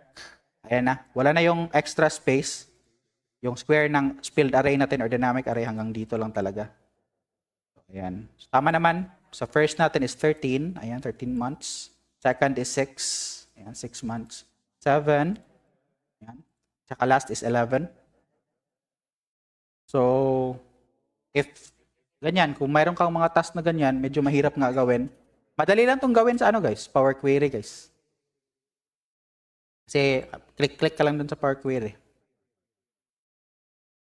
ayan na. Wala na yung extra space. Yung square ng spilled array natin or dynamic array hanggang dito lang talaga. So, ayan. So, tama naman. So first natin is 13. Ayan, 13 months. Second is 6. Ayan, 6 months. 7. Ayan. Tsaka last is 11. So, if ganyan, kung mayroon kang mga task na ganyan, medyo mahirap nga gawin. Madali lang itong gawin sa ano guys, Power Query guys. Kasi click-click ka lang dun sa Power Query.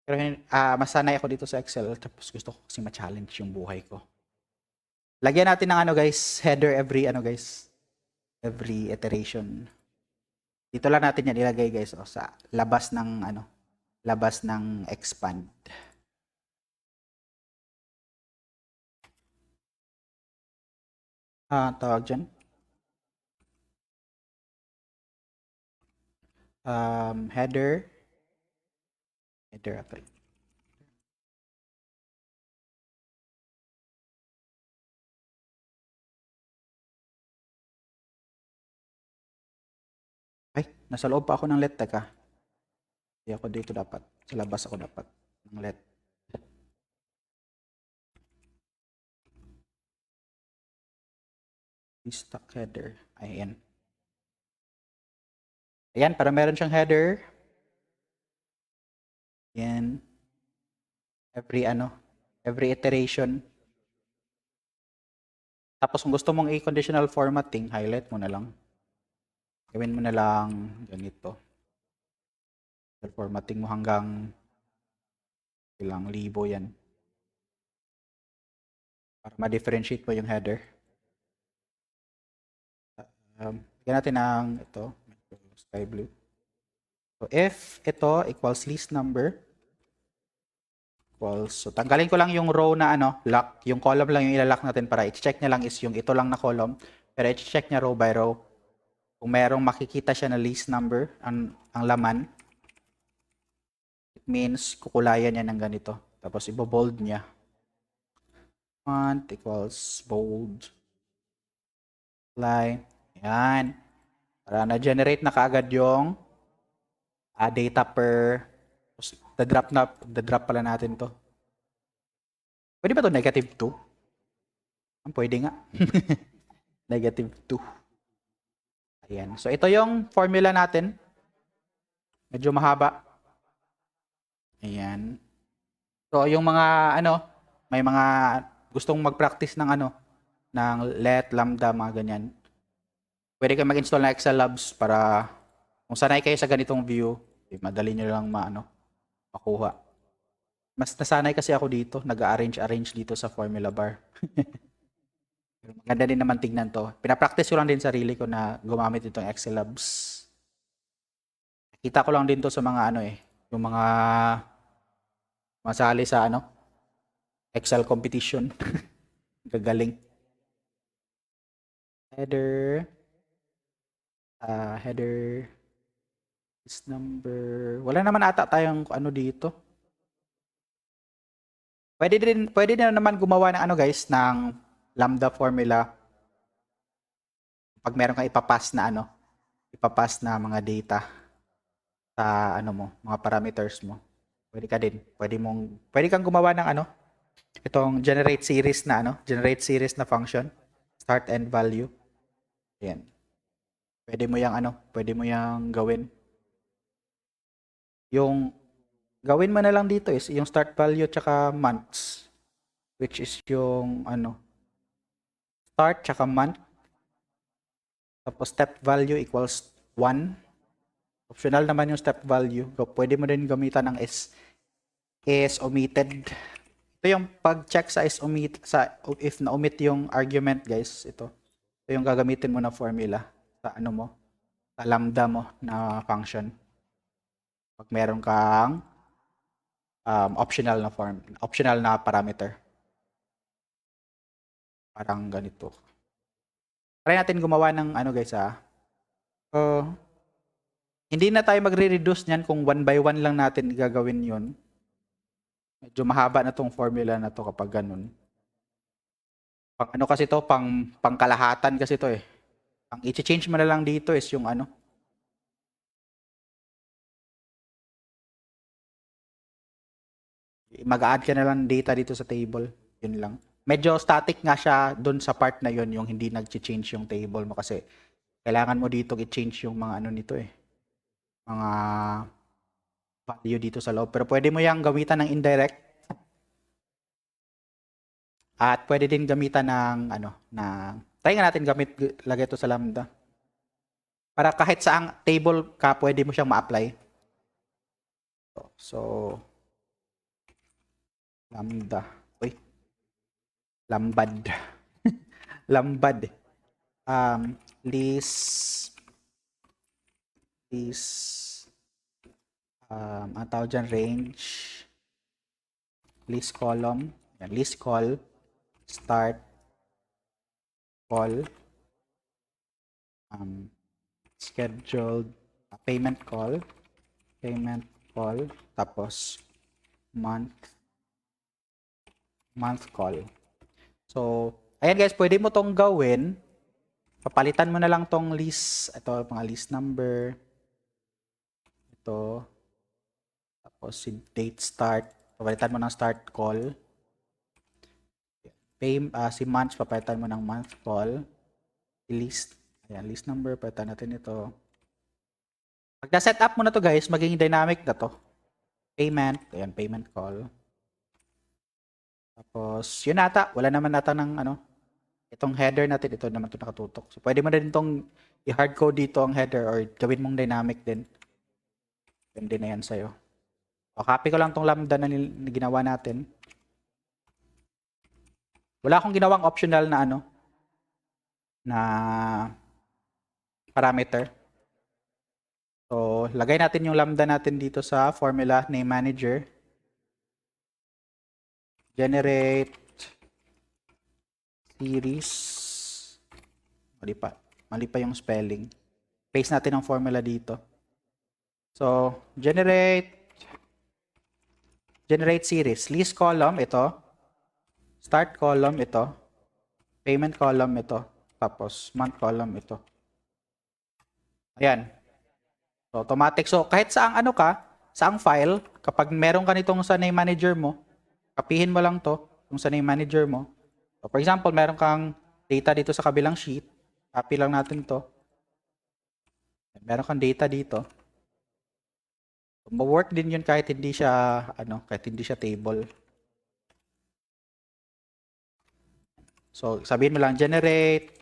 Pero masanay ako dito sa Excel, tapos gusto ko kasi ma-challenge yung buhay ko. Lagyan natin ng ano guys, header every ano guys, every iteration. Dito lang natin yan ilagay guys, sa labas ng ano, labas ng expand. Tawag dyan. Header apply. Ay, nasa loob pa ako ng let, teka. Hindi ako dito dapat. Sa labas ako dapat ng let. VStack header. Ayan. Ayan, para meron siyang header. Ayan. Every iteration. Tapos kung gusto mong i-conditional formatting, highlight mo na lang. Gawin mo na lang ganito. Formatting mo hanggang ilang libo yan. Para ma-differentiate mo yung header. Bigyan natin ng ito, sky blue. So if ito equals list number, equals, so tanggalin ko lang yung row na ano, lock, yung column lang yung ilalock natin para i-check niya lang is yung ito lang na column, pero i-check niya row by row. Kung mayroong makikita siya na list number, ang laman, it means kukulayan niya ng ganito. Tapos ibo-bold niya. Font equals bold. Line. Yan. Para na-generate na kaagad yung data per the-drop pala natin to. Pwede ba to -2? Pwede nga. -2. Ayan. So ito yung formula natin. Medyo mahaba. Ayan. So yung mga ano, may mga gustong mag-practice ng ano, ng let, lambda, mga ganyan. Pwede kayo mag-install ng Excel Labs para kung sanay kayo sa ganitong view, madali nyo lang makuha. Mas nasanay kasi ako dito, nag-arrange dito sa formula bar. Maganda din naman tignan to. Pinapractice ko lang din sarili ko na gumamit itong Excel Labs. Kita ko lang din to sa mga ano yung mga masali sa ano, Excel competition. Gagaling. Header is number. Wala naman ata tayong ano dito. Pwede din naman gumawa ng ano guys, ng lambda formula. Pag meron kang ipapass na mga data sa ano mo, mga parameters mo. Pwede ka din. Pwede kang gumawa ng ano, itong generate series na function, start end value. Ayan. Pwede mo yang gawin. Yung gawin mo na lang dito is yung start value tsaka months, which is yung ano, start tsaka month. Tapos step value equals 1. Optional naman yung step value. Pwede mo din gamitan ng is omitted. Ito yung pag-check sa if na-omit yung argument, guys. Ito yung gagamitin mo na formula sa ano mo, sa lambda mo na function. Pag meron kang optional na parameter. Parang ganito. Try natin gumawa ng ano, guys, hindi na tayo magre-reduce niyan kung 1 by 1 lang natin gagawin yun. Medyo mahaba na tong formula na to kapag ganun. Pang ano kasi to, pangkalahatan kasi to eh. Ang i-change mo na lang dito is yung ano. Mag-add ka na lang data dito sa table. Yun lang. Medyo static nga siya dun sa part na yun, yung hindi nag-change yung table mo kasi kailangan mo dito i-change yung mga ano nito eh. Mga value dito sa loob. Pero pwede mo yang gamitan ng indirect. At pwede din gamitan ng try nga natin lagay ito sa lambda. Para kahit saang table ka, pwede mo siyang ma-apply. So, lambda. Uy. Lambad. Lambad. List ang tawag dyan, range, list column, list call, start, call, scheduled, payment call, tapos month call. So, ayan guys, pwede mo tong gawin. Papalitan mo na lang tong list, ito mga list number, ito, tapos si date start, papalitan mo ng start call, si months, papalitan mo ng month call, list, ayan, list number, papalitan natin ito. Pag na-set up mo na to guys, magiging dynamic na to. Payment, ayan, payment call. Tapos, yun ata, wala naman ata ng itong header natin, ito naman ito nakatutok. So, pwede mo na din itong i-hardcode dito ang header or gawin mong dynamic din. Pwede na yan sa'yo. So, copy ko lang itong lambda na ginawa natin. Wala akong ginawang optional na na parameter. So, lagay natin yung lambda natin dito sa formula name manager. Generate series. Mali pa yung spelling. Paste natin ang formula dito. So, generate series. List column, ito. Start column, ito. Payment column, ito. Tapos, month column, ito. Ayan. So, automatic. So, kahit saang saang file, kapag meron ka nitong sa name manager mo, kapihin mo lang to, yung sa name manager mo. So, for example, meron kang data dito sa kabilang sheet. Copy lang natin to. Meron kang data dito. So, ma-work din yun kahit hindi siya, table. So, sabihin mo lang, generate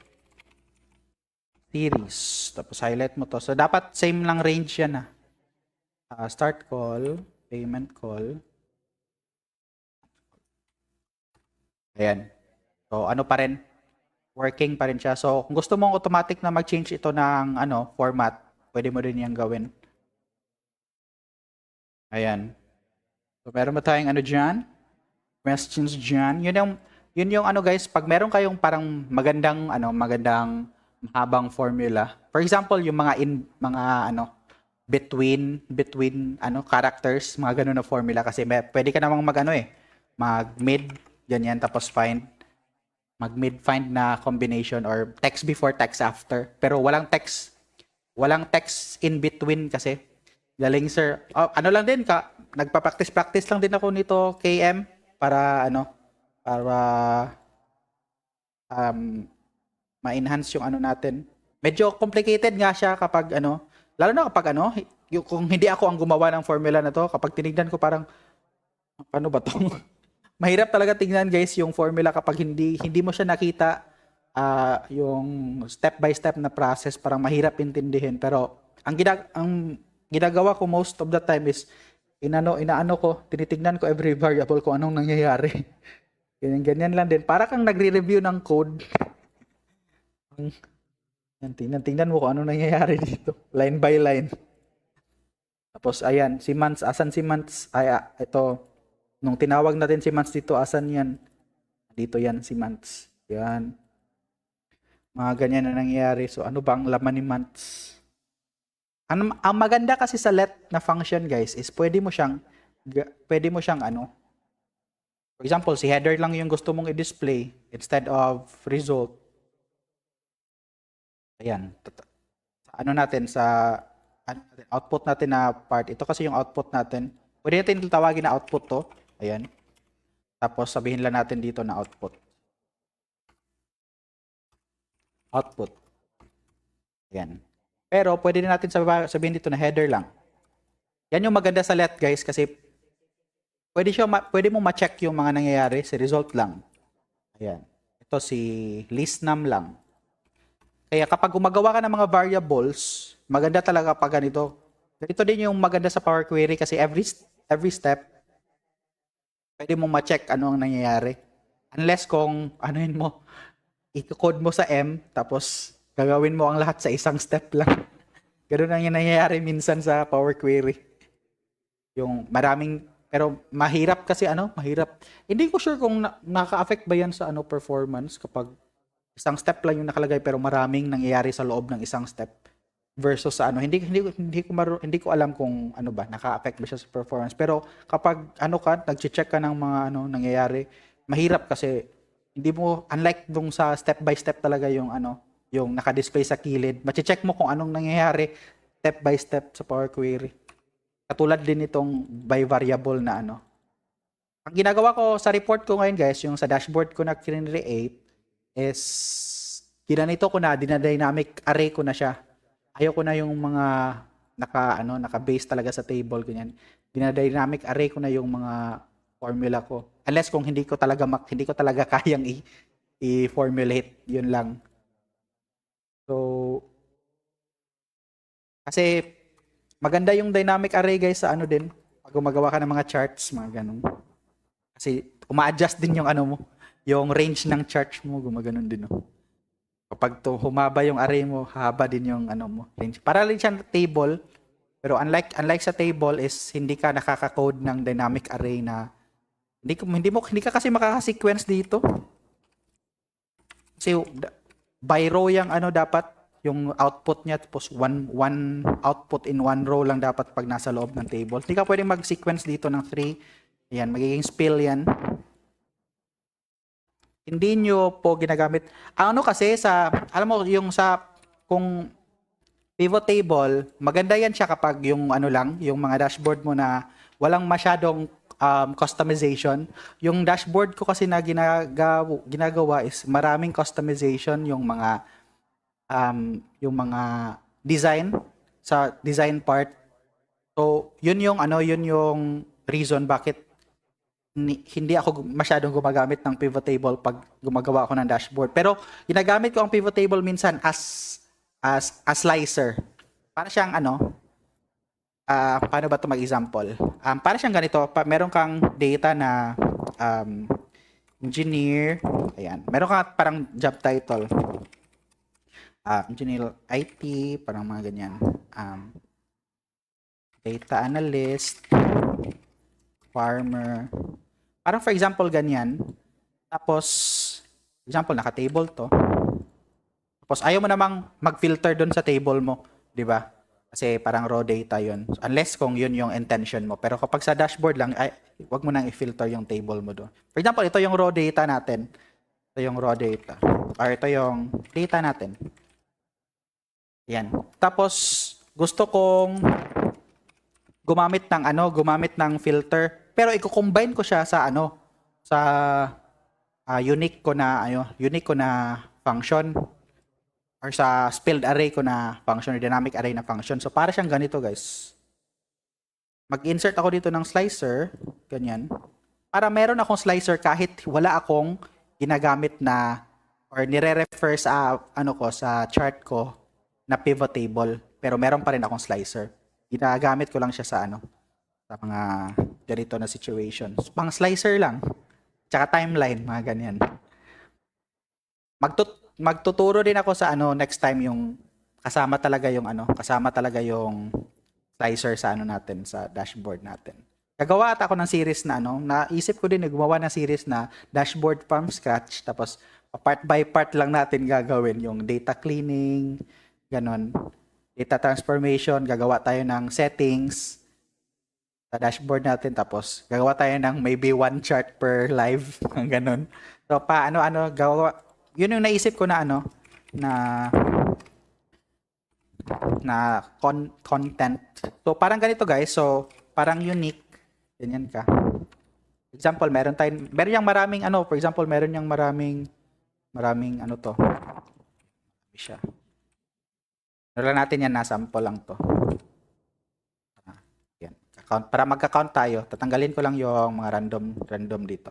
series. Tapos, highlight mo to. So, dapat same lang range yan. Start call, payment call. Ayan. So, pa rin? Working pa rin siya. So, kung gusto mong automatic na mag-change ito ng format, pwede mo rin yan gawin. Ayan. So, meron ba tayong dyan? Questions dyan? Yun yung guys, pag meron kayong parang magandang mahabang formula. For example, yung between characters, mga ganun na formula kasi pwede ka namang mag-mid, ganyan, tapos mag-mid find na combination or text before, text after. Pero walang text in between kasi. Galing sir. Lang din nagpa-practice lang din ako nito KM para ma-enhance yung natin. Medyo complicated nga siya kapag lalo na kapag kung hindi ako ang gumawa ng formula na to, kapag tinignan ko parang paano ba to? Mahirap talaga tingnan guys yung formula kapag hindi mo siya nakita yung step by step na process, parang mahirap intindihin. Pero ang ginagawa ko most of the time is inaano ko, tinitignan ko every variable kung anong nangyayari. Ganyan lang din. Para kang nagre-review ng code. Tingnan mo kung anong nangyayari dito. Line by line. Tapos ayan, si Mans, asan si Mans? Ito, nung tinawag natin si Mans dito, asan yan? Dito yan si Mans. Yan. Mga ganyan na nangyayari. So ano ba ang laman ni Mans? Ang maganda kasi sa let na function, guys, is pwede mo siyang ano, for example, si header lang yung gusto mong i-display instead of result. Ayan. Ano natin sa output natin na part. Ito kasi yung output natin. Pwede natin tawagin na output to. Ayan. Tapos sabihin lang natin dito na output. Output. Ayan. Pero pwede din natin sabihin dito na header lang. Yan yung maganda sa let, guys, kasi pwede mo ma-check yung mga nangyayari sa result lang. Ayan. Ito si listnum lang. Kaya kapag gumagawa ka ng mga variables, maganda talaga pag ganito. Ganito din yung maganda sa Power Query kasi every step, pwede mo ma-check ano ang nangyayari. Unless kung anuhin mo, i-code mo sa M, tapos gagawin mo ang lahat sa isang step lang. Ganun ang yung nangyayari minsan sa Power Query. Yung maraming, pero mahirap kasi mahirap. Hindi ko sure kung naka-affect ba yan sa performance kapag isang step lang yung nakalagay pero maraming nangyayari sa loob ng isang step versus sa hindi ko alam kung ba naka-affect ba siya sa performance. Pero kapag nagche-check ka ng mga nangyayari, mahirap kasi hindi mo, unlike dun sa step by step talaga yung yung naka-display sa kilid, mache-check mo kung anong nangyayari step by step sa Power Query. Katulad din itong by variable na Ang ginagawa ko sa report ko ngayon, guys, yung sa dashboard ko na create is ginanito ko na, dinadynamic array ko na siya. Ayoko na yung mga naka-base talaga sa table ganyan. Dinadynamic array ko na yung mga formula ko. Unless kung hindi ko talaga kayang i-formulate, yun lang. So kasi maganda yung dynamic array, guys, sa din, pag gumagawa ka ng mga charts, mga ganun. Kasi uma-adjust din yung mo, yung range ng charts mo, gumaganon din. Kapag humaba yung array mo, haba din yung mo, range. Para rin siyang table, pero unlike sa table is hindi ka nakaka-code ng dynamic array na hindi ka kasi makaka-sequence dito. Kasi by row yung dapat yung output niya, tapos one output in one row lang dapat pag nasa loob ng table. Hindi ka pwedeng mag-sequence dito ng 3. Yan, magiging spill yan. Hindi nyo po ginagamit. Kasi alam mo, kung pivot table, maganda yan siya kapag yung yung mga dashboard mo na walang masyadong customization. Yung dashboard ko kasi na ginagawa is maraming customization, yung mga design sa design part. So, yun yung reason bakit hindi ako masyadong gumagamit ng pivot table pag gumagawa ako ng dashboard. Pero ginagamit ko ang pivot table minsan as slicer. Para siyang paano ba ito mag-example? Para siyang ganito, meron kang data na engineer, ayan. Meron kang parang job title. Engineer IT, parang mga ganyan. Data analyst, farmer. Parang for example, ganyan. Tapos, example, naka-table to. Tapos, ayaw mo namang mag-filter doon sa table mo. Di ba? Kasi parang raw data yun. Unless kung yun yung intention mo. Pero kapag sa dashboard lang, wag mo nang i-filter yung table mo doon. For example, ito yung raw data natin. Ito yung raw data. Or ito yung data natin. Yan. Tapos, gusto kong gumamit ng filter. Pero i-combine ko siya sa sa unique ko na function or sa spilled array ko na function or dynamic array na function. So para siyang ganito, guys. Mag-insert ako dito ng slicer, ganyan. Para meron akong slicer kahit wala akong ginagamit na or nire-refer sa ano ko sa chart ko na pivot table, pero meron pa rin akong slicer. Ginagamit ko lang siya sa ano, sa mga ganito na situations. Pang slicer lang. Tsaka timeline, mga ganyan. Magtuturo din ako sa ano next time yung kasama talaga yung ano, kasama talaga yung slicer sa ano natin, sa dashboard natin. Gagawa ata ako ng series na ano, naisip ko din gumawa ng series na dashboard from scratch, tapos part by part lang natin gagawin yung data cleaning, ganon. Data transformation, gagawa tayo ng settings sa dashboard natin, tapos gagawa tayo ng maybe one chart per live, ganon. So paano gagawa, yun yung naisip ko na ano, na content. So parang ganito guys, so parang unique. Ganyan ka. Example, meron yang maraming ano, for example, meron yang maraming ano to. Siya. Meron natin yan na sample lang to. Yan. Para magka-count tayo, tatanggalin ko lang yung mga random dito.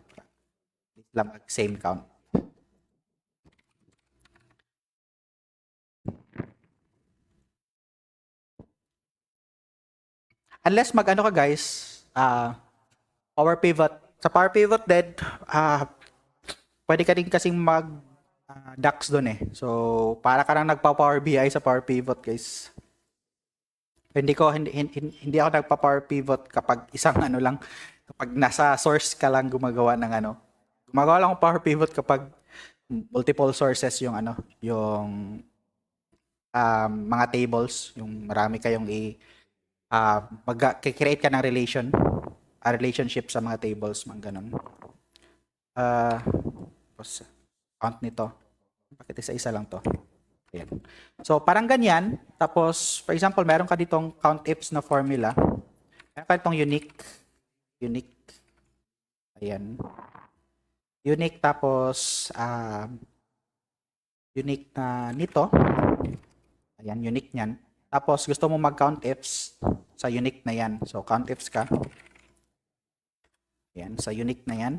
Dito lang same count. Unless mag-ano ka guys, power pivot. Sa power pivot din, pwede ka din kasing mag DAX doon eh. So, para ka nang nagpa-power BI sa power pivot guys. Hindi ako nagpa-power pivot kapag isang ano lang, kapag nasa source ka lang gumagawa ng ano. Gumagawa lang ako power pivot kapag multiple sources yung ano, yung mga tables, yung marami kayong mag-create ka ng relationship sa mga tables, mga ganun. Tapos, count nito. Bakit isa-isa lang to? Ayan. So, parang ganyan. Tapos, for example, meron ka ditong count ifs na formula. Meron ka ditong unique. Ayan. Unique, tapos, unique na nito. Ayan, unique niyan. Tapos, gusto mo mag-count ifs sa unique na yan. So, count ifs ka. Ayan, sa unique na yan.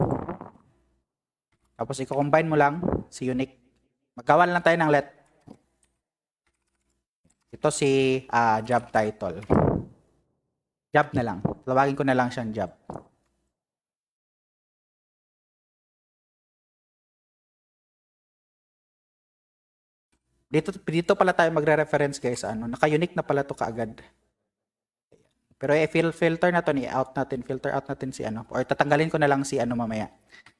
Tapos, i-combine mo lang si unique. Magawa lang tayo ng let. Ito si job title. Job na lang. Tawagin ko na lang siyang job. Dito pala tayo magre-reference guys. Ano, naka-unique na pala to kaagad. Pero filter na to, filter out natin si ano, or tatanggalin ko na lang si ano mamaya,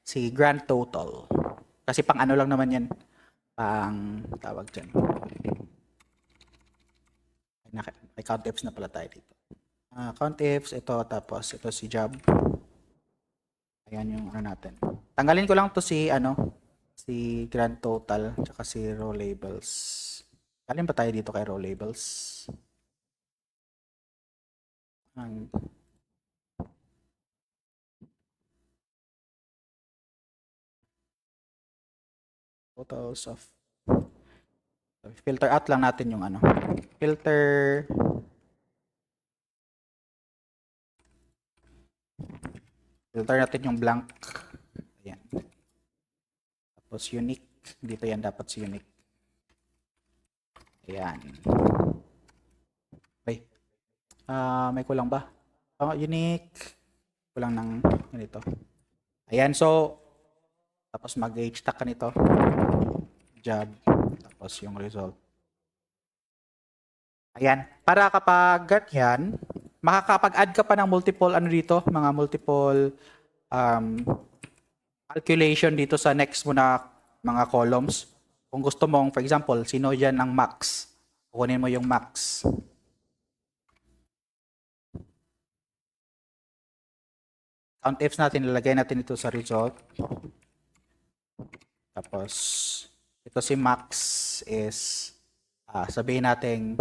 si grand total. Kasi pang ano lang naman yan, pang tawag dyan. May count ifs na pala tayo dito. Count ifs, ito, tapos ito si job. Ayan yung ano natin. Tanggalin ko lang to si ano, si grand total, tsaka si row labels. Alin ba tayo dito kay row labels? Totals of filter out lang natin yung ano. Filter natin yung blank. Ayan. Tapos unique. Dito yan dapat si unique. Ayan. Okay. May kulang ba? Unique. Kulang ng ganito. Ayan. So, tapos mag-h tag ka nito. Job. Tapos yung result. Ayan. Para kapag ganyan, makakapag-add ka pa ng multiple ano dito, mga multiple calculation dito sa next mo na mga columns. Kung gusto mong, for example, sino dyan ang max? Kukunin mo yung max. Count ifs natin, lalagay natin ito sa result. Tapos, ito si max is, sabihin natin,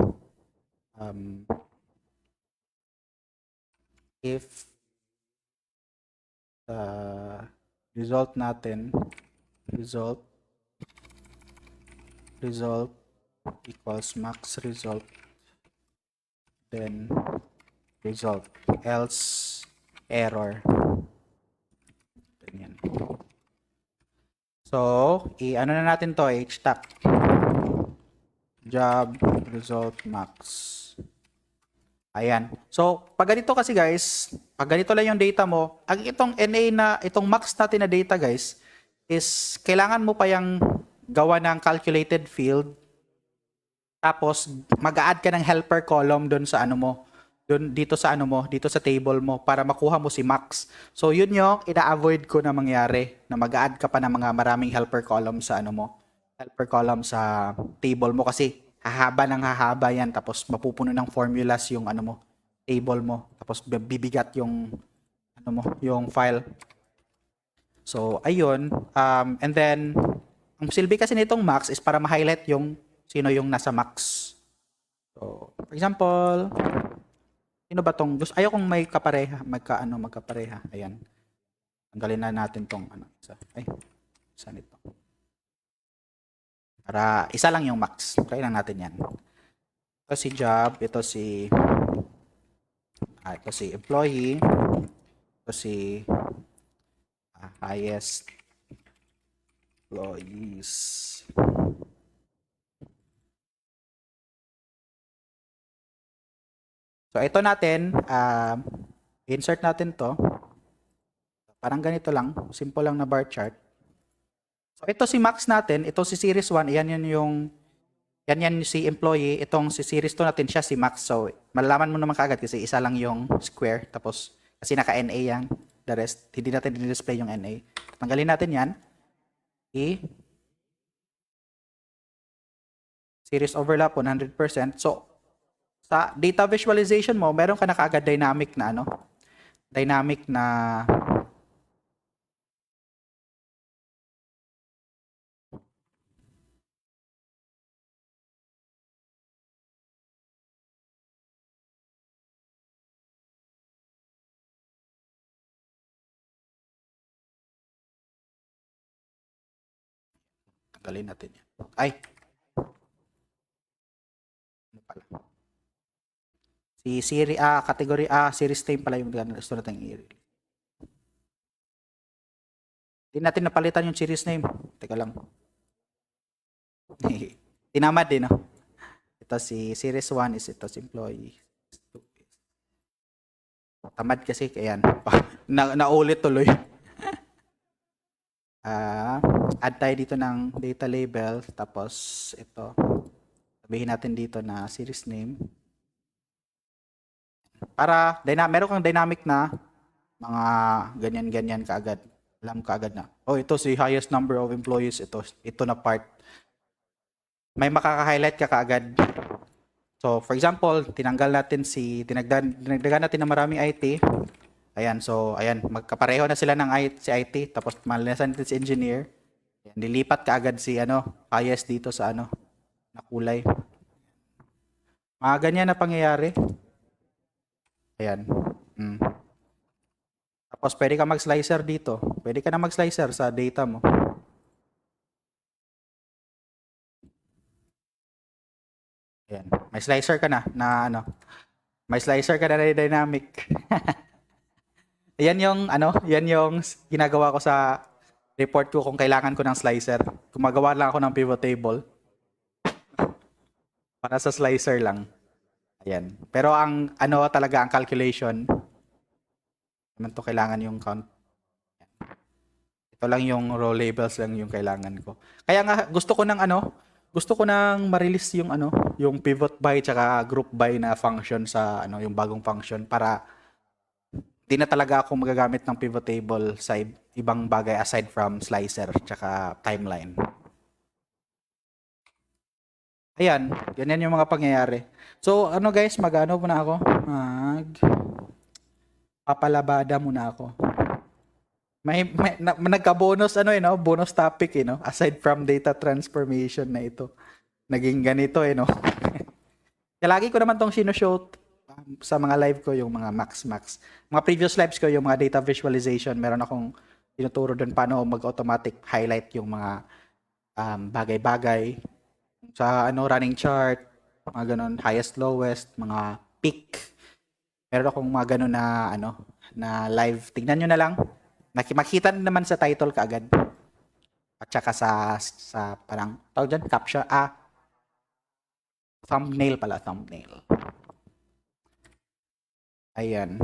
if result natin, result equals max result, then result, else error. Ganyan. So, So, i-ano na natin to, stack. Job result max. Ayan. So, pag ganito kasi guys, pag ganito lang yung data mo, ang itong NA na, itong max natin na data guys, is kailangan mo pa yung gawa ng calculated field. Tapos, mag-add ka ng helper column doon sa ano mo, doon dito sa ano mo, dito sa table mo para makuha mo si max. So, yun yung ina-avoid ko na mangyari, na mag-add ka pa ng mga maraming helper column sa ano mo, helper column sa table mo kasi hahaba ng hahaba yan tapos mapupuno ng formulas yung ano mo, table mo. Tapos bibigat yung ano mo, yung file. So, ayun. And then, ang silbi kasi nitong max is para ma-highlight yung sino yung nasa max. So, for example, sino ba tong gusto? Ayaw kong may kapareha, magkapareha. Ayan. Tanggalin na natin tong ano, isa. Ay, isa nito. Para isa lang yung max. Try lang natin yan. Ito si job, ito si employee, ito si highest employees. So ito natin, insert natin to. Parang ganito lang, simple lang na bar chart. So ito si max natin, ito si series 1, yan si employee, itong si series 2 natin siya si max. So malalaman mo naman kaagad kasi isa lang yung square, tapos kasi naka-NA yan, the rest, hindi natin display yung NA. Tanggalin natin yan. Series overlap 100%. So sa data visualization mo, meron ka na kaagad dynamic na ano, dynamic na tanggalin natin yan. Ay. Ano pala? Si series category series name pala yung gusto natin i-release. Hindi natin napalitan yung series name. Teka lang. Tinamad din, no? Ito si series 1 is ito si employee. Tamad kasi, kaya naulit tuloy. Add tayo dito ng data label, tapos ito. Sabihin natin dito na series name. Para meron kang dynamic na mga ganyan-ganyan kaagad. Alam kaagad na. Oh, ito si highest number of employees. Ito na part. May makaka-highlight ka kaagad. So, for example, dinagdagan natin ng maraming IT. Ayan, so, ayan, magkapareho na sila ng si IT, tapos malinasan natin si engineer. Ayan, dilipat kaagad si, highest dito sa, na kulay. Mga ganyan na pangyayari. Ayan. Tapos, pwede ka mag-slicer dito. Pwede ka na mag-slicer sa data mo. Ayan. May slicer ka na may slicer ka na dynamic. yan yung ginagawa ko sa report ko kung kailangan ko ng slicer. Gumagawa lang ako ng pivot table. Para sa slicer lang. Ayan. Pero ang talaga ang calculation, naman to kailangan yung count. Ito lang yung row labels lang yung kailangan ko. Kaya nga gusto ko nang ma-release yung pivot by tsaka group by na function sa yung bagong function para di na talaga ako magagamit ng pivot table sa ibang bagay aside from slicer tsaka timeline. Ayan, ganyan yung mga pangyayari. So, guys, muna ako. Papalabada muna ako. May nagka-bonus bonus topic aside from data transformation na ito. Naging ganito Kaya lagi ko naman tong sino-show sa mga live ko yung mga max. Mga previous lives ko yung mga data visualization, meron akong tinuturo doon paano mag-automatic highlight yung mga bagay-bagay sa running chart, mga ganun, highest lowest, mga peak. Meron akong mga ganun na na live. Tingnan nyo na lang. Makita naman sa title kaagad. At saka sa parang, tawag dyan, caption, thumbnail pala, thumbnail. Ayan.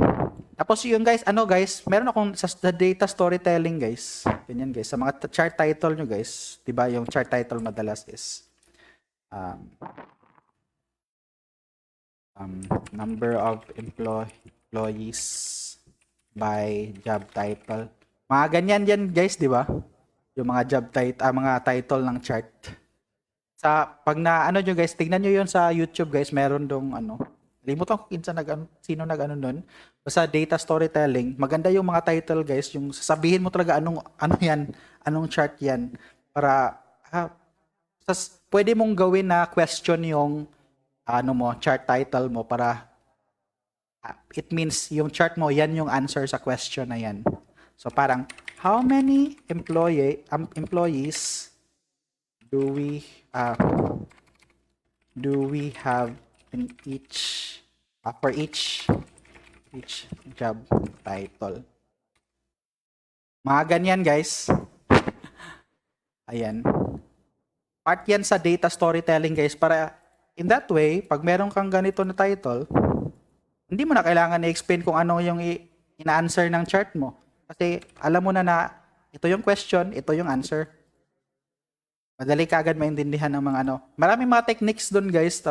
Tapos yun guys, guys, meron akong sa data storytelling guys. Ganyan guys, sa mga chart title nyo guys, 'di ba yung chart title madalas is number of employees by job title. Mga ganyan yan guys, 'di ba? Yung mga job title, mga title ng chart. Sa pag na nyo guys, tingnan nyo yun sa YouTube guys, meron dong limutan ko sino nag-ano nun. Basta data storytelling, maganda yung mga title guys, yung sasabihin mo talaga anong chart yan para pwede mong gawin na question yung chart title mo para it means yung chart mo yan yung answer sa question na yan. So parang how many employees do we have in each for each job title. Mga ganyan guys. Ayan. Part yan sa data storytelling guys para in that way, pag meron kang ganito na title, hindi mo na kailangan i-explain kung ano yung ina-answer ng chart mo. Kasi alam mo na ito yung question, ito yung answer. Madali ka agad maintindihan ng mga Maraming mga techniques doon guys.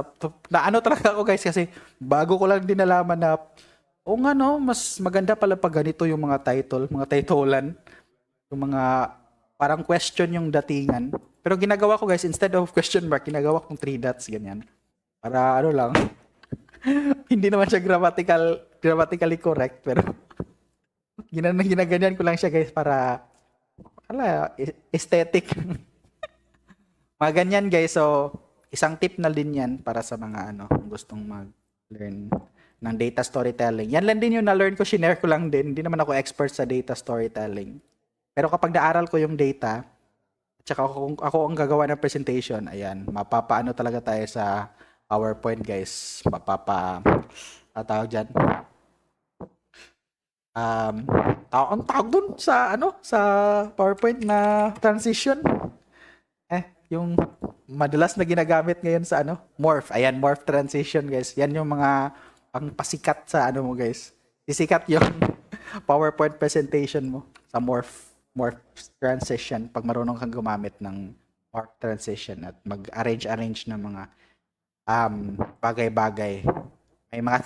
Na talaga ako guys kasi bago ko lang din nalaman na mas maganda pala pag ganito yung mga title, mga titulan. Yung mga parang question yung datingan. Pero ginagawa ko guys, instead of question mark, ginagawa kong 3 dots ganyan. Para lang. Hindi naman siya grammatically correct pero ginaganyan ko lang siya guys para aesthetic. Mga ganyan guys, so isang tip na din yan para sa mga gustong mag-learn ng data storytelling. Yan lang din yung na-learn ko, shinare ko lang din. Hindi naman ako expert sa data storytelling. Pero kapag naaral ko yung data, at saka ako ang gagawa ng presentation, ayan, mapapaano talaga tayo sa PowerPoint guys. Tawag dyan. Ang tawag dun sa sa PowerPoint na transition. Yung madalas na ginagamit ngayon sa morph. Ayan, morph transition guys. Yan yung mga pangpasikat sa mo guys. Sisikat yung PowerPoint presentation mo sa morph transition pag marunong kang gumamit ng morph transition at mag-arrange ng mga bagay-bagay. May mga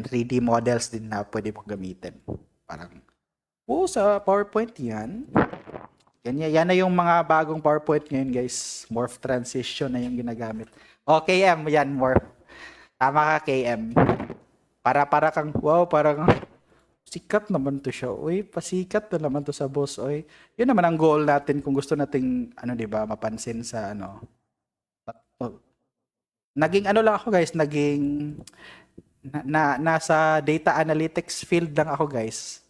3D models din na pwede mong gamitin. Parang sa PowerPoint yan. Yan na yung mga bagong PowerPoint ngayon guys. Morph transition na yung ginagamit. KM, yan morph. Tama ka KM. Para kang, parang sikat naman to siya. Uy, pasikat na naman to sa boss. Uy, yun naman ang goal natin kung gusto nating, diba, mapansin sa Naging lang ako guys, nasa data analytics field lang ako guys.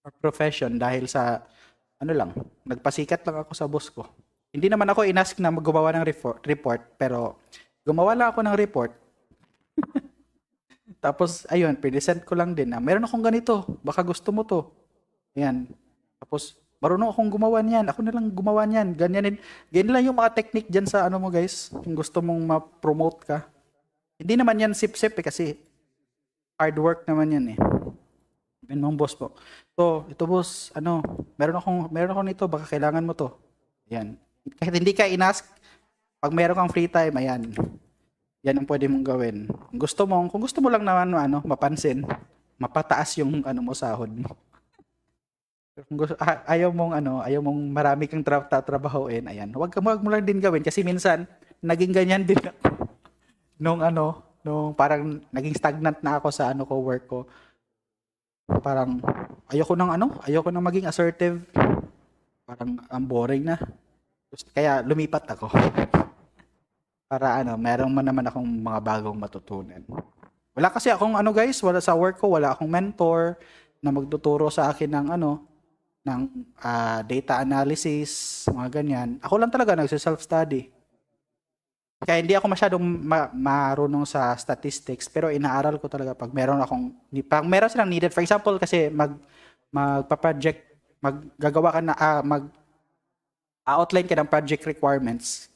Or profession dahil sa nagpasikat lang ako sa boss ko. Hindi naman ako inask na gumawa ng report, pero gumawa lang ako ng report. Tapos, ayun, present ko lang din na meron akong ganito, baka gusto mo to. Ayan. Tapos, marunong akong gumawa niyan. Ako na lang gumawa niyan. Ganyan lang yung mga technique dyan sa mo guys. Kung gusto mong ma-promote ka. Hindi naman yan sip-sip kasi hard work naman yan eh. Yun mong boss po. So, ito boss, meron akong nito, baka kailangan mo to. Ayan. Kahit hindi ka inask, pag meron kang free time, ayan. Yan ang pwede mong gawin. Kung gusto mo lang naman mapansin, mapataas yung mo sahod mo. Kung ayaw mong marami kang tatrabahoin, ayan. Wag mo lang din gawin kasi minsan naging ganyan din nung parang naging stagnant na ako sa ko work ko. Parang ayoko nang maging assertive. Parang ang boring na. Kaya lumipat ako. Para meron man naman akong mga bagong matutunan. Wala kasi akong guys, wala sa work ko, wala akong mentor na magtuturo sa akin ng data analysis, mga ganyan. Ako lang talaga nagse-self-study. Kaya hindi ako masyadong marunong sa statistics, pero inaaral ko talaga pag meron silang needed. For example, kasi magpa-project, maggagawa ka na, outline ka ng project requirements,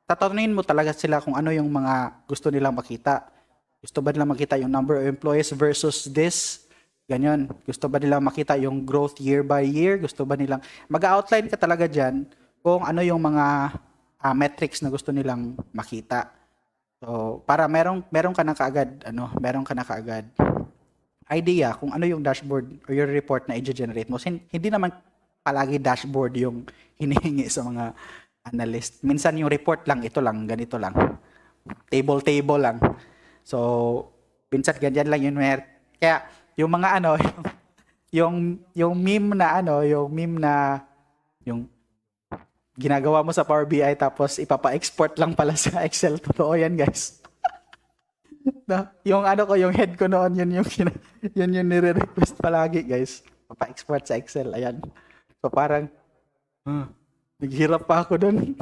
tatanungin mo talaga sila kung ano yung mga gusto nilang makita. Gusto ba nilang makita yung number of employees versus this? Ganyan. Gusto ba nilang makita yung growth year by year? Gusto ba nilang... Mag-outline ka talaga dyan kung ano yung mga metrics na gusto nilang makita. So, para meron ka na kaagad, meron ka na kaagad idea kung ano yung dashboard or your report na i-generate mo. Hindi naman palagi dashboard yung hinihingi sa mga analyst. Minsan yung report lang, ito lang, ganito lang. Table lang. So, minsan ganyan lang yun. Kaya, yung mga yung meme na yung ginagawa mo sa Power BI tapos ipapa-export lang pala sa Excel. Totoo yan, guys. Yung yung head ko noon, yun yung nire-request palagi, guys. Papa-export sa Excel, ayan. So, parang, naghirap pa ako doon.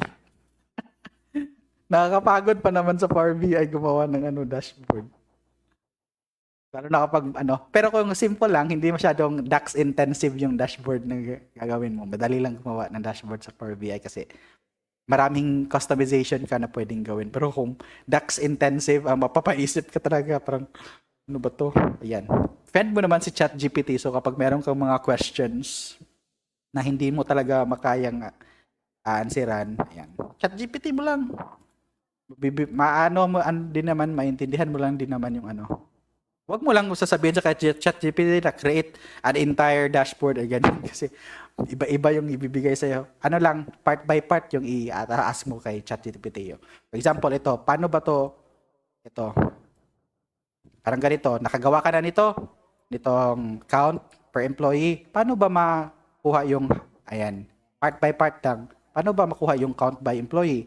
Nakakapagod pa naman sa Power BI gumawa ng dashboard. Lalo na kapag pero kung simple lang, hindi masyadong DAX intensive yung dashboard na gagawin mo. Madali lang gumawa ng dashboard sa Power BI kasi maraming customization ka na pwedeng gawin. Pero kung DAX intensive, mapapaisip ka talaga parang ano ba to? Ayan. Fed mo naman si ChatGPT, so kapag meron kang mga questions na hindi mo talaga makayang answeran, ayan. ChatGPT mo lang. Maintindihan mo lang din naman yung Huwag mo lang sasabihin sa ChatGPT na create an entire dashboard or ganyan kasi iba-iba yung ibibigay sa'yo. Part by part yung i-ask mo kay ChatGPT. For example, ito, paano ba to? Ito. Parang ganito, nakagawa ka na nitong count per employee. Paano ba makuha yung, part by part lang. Paano ba makuha yung count by employee?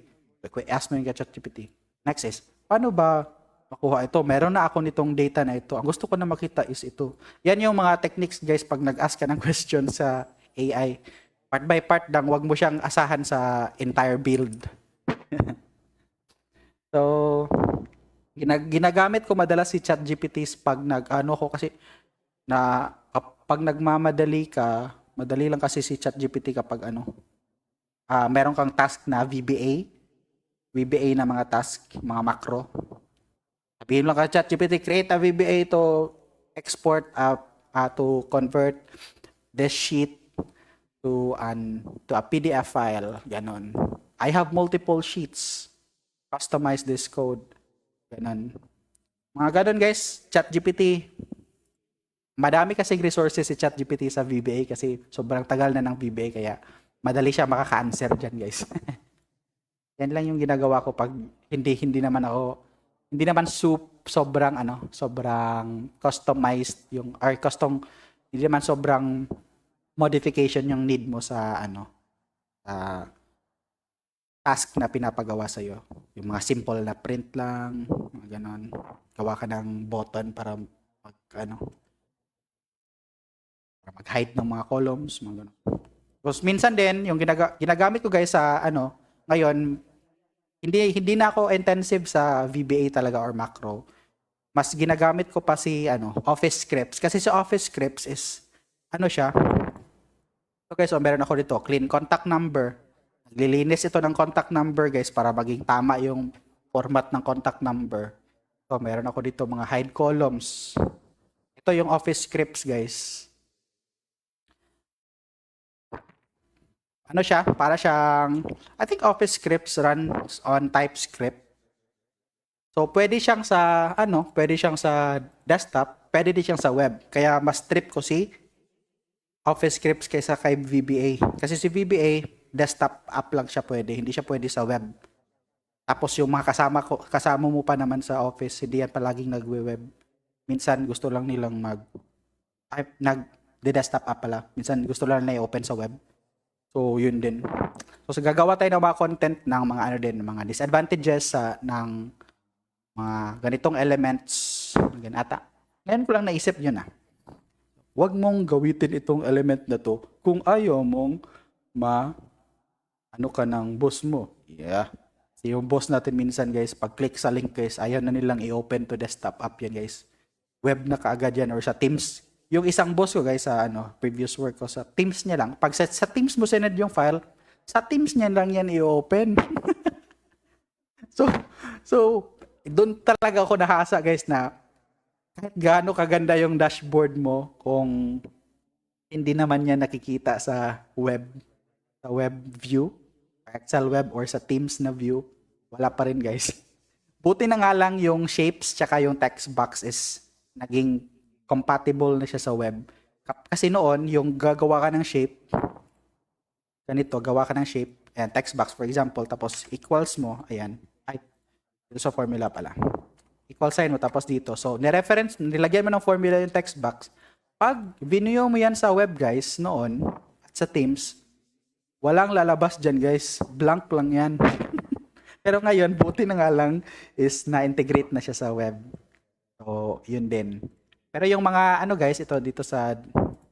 Ask mo yung kay ChatGPT. Next is, paano ba makuha ito? Meron na ako nitong data na ito. Ang gusto ko na makita is ito. Yan yung mga techniques, guys, pag nag-ask ka ng question sa AI. Part by part lang, wag mo siyang asahan sa entire build. So, ginagamit ko madalas si ChatGPT pag kasi pag nagmamadali ka, madali lang kasi si ChatGPT kapag meron kang task na VBA na mga task, mga macro. Sabihin lang ka ChatGPT, create a VBA to export to convert this sheet to a PDF file. Ganon. I have multiple sheets. Customize this code. Ganon. Mga ganon, guys. ChatGPT. Madami kasing resources si ChatGPT sa VBA kasi sobrang tagal na ng VBA kaya madali siya makaka-answer dyan, guys. Yan lang yung ginagawa ko pag hindi naman sobrang customized yung hindi naman sobrang modification yung need mo sa task na pinapagawa sa iyo. Yung mga simple na print lang, mga ganon. Gawa ka ng button para mag-hide ng mga columns, mga ganon. Tapos minsan din yung ginagamit ko, guys, sa ngayon hindi na ako intensive sa VBA talaga or macro. Mas ginagamit ko pa si Office scripts kasi si Office scripts is siya. Okay, so meron ako dito, clean contact number. Naglilinis ito ng contact number, guys, para maging tama yung format ng contact number. So meron ako dito mga hide columns. Ito yung Office scripts, guys. Siya? Para siyang, I think Office scripts runs on TypeScript. So, pwede siyang sa desktop, pwede din siyang sa web. Kaya mas trip ko si Office scripts kaysa kay VBA. Kasi si VBA, desktop app lang siya pwede, hindi siya pwede sa web. Tapos yung mga kasama mo pa naman sa office, hindi yan palaging nagwe-web. Minsan gusto lang nilang nag-desktop app pala. Minsan gusto lang na i-open sa web. So, yun din. So, gagawa tayo ng mga content ng mga mga disadvantages ng mga ganitong elements. Ngayon ko lang naisip yun Huwag mong gawitin itong element na to kung ayaw mong ka ng boss mo. Yeah. So, yung boss natin minsan, guys, pag-click sa link, guys, ayaw na nilang i-open to desktop app yan, guys. Web na kaagad yan or sa Teams. yung isang boss ko guys sa previous work ko sa Teams niya lang. Pag sa Teams mo sinend yung file, sa Teams niya lang yan i-open. So, doon talaga ako nahasa guys na kahit gaano kaganda yung dashboard mo kung hindi naman niya nakikita sa web view, Excel web or sa Teams na view, wala pa rin guys. Buti na nga lang yung shapes tsaka yung text box is naging compatible na siya sa web. Kasi noon, yung gagawa ka ng shape, ganito, gawa ka ng shape, and text box for example, tapos equals mo, ayan, dito sa formula pala. Equal sign mo, tapos dito. So, nireference, nilagyan mo ng formula yung text box. Pag binuyo mo yan sa web, guys, noon, at sa Teams, walang lalabas dyan, guys. Blank lang yan. Pero ngayon, buti na nga lang is na-integrate na siya sa web. So, yun din. Pero yung mga, guys, ito dito sa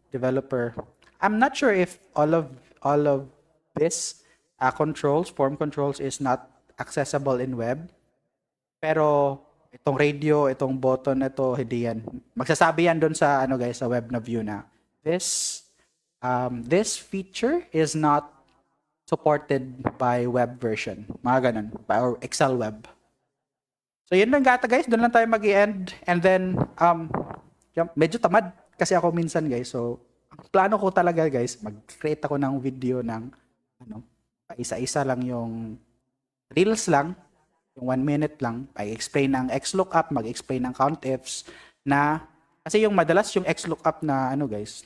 developer, I'm not sure if all of this form controls is not accessible in web. Pero itong radio, itong button na ito, hindi yan. Magsasabi yan doon sa guys, sa web na view na this feature is not supported by web version. Mga ganun, or Excel web. So yun lang gata guys, doon lang tayo mag-i-end. And then medyo tamad kasi ako minsan guys. So ang plano ko talaga guys, mag-create ako ng video ng isa-isa lang yung reels lang. Yung 1 minute lang, i-explain ng XLOOKUP, mag-explain ng COUNTIFs na, kasi yung madalas yung XLOOKUP na guys,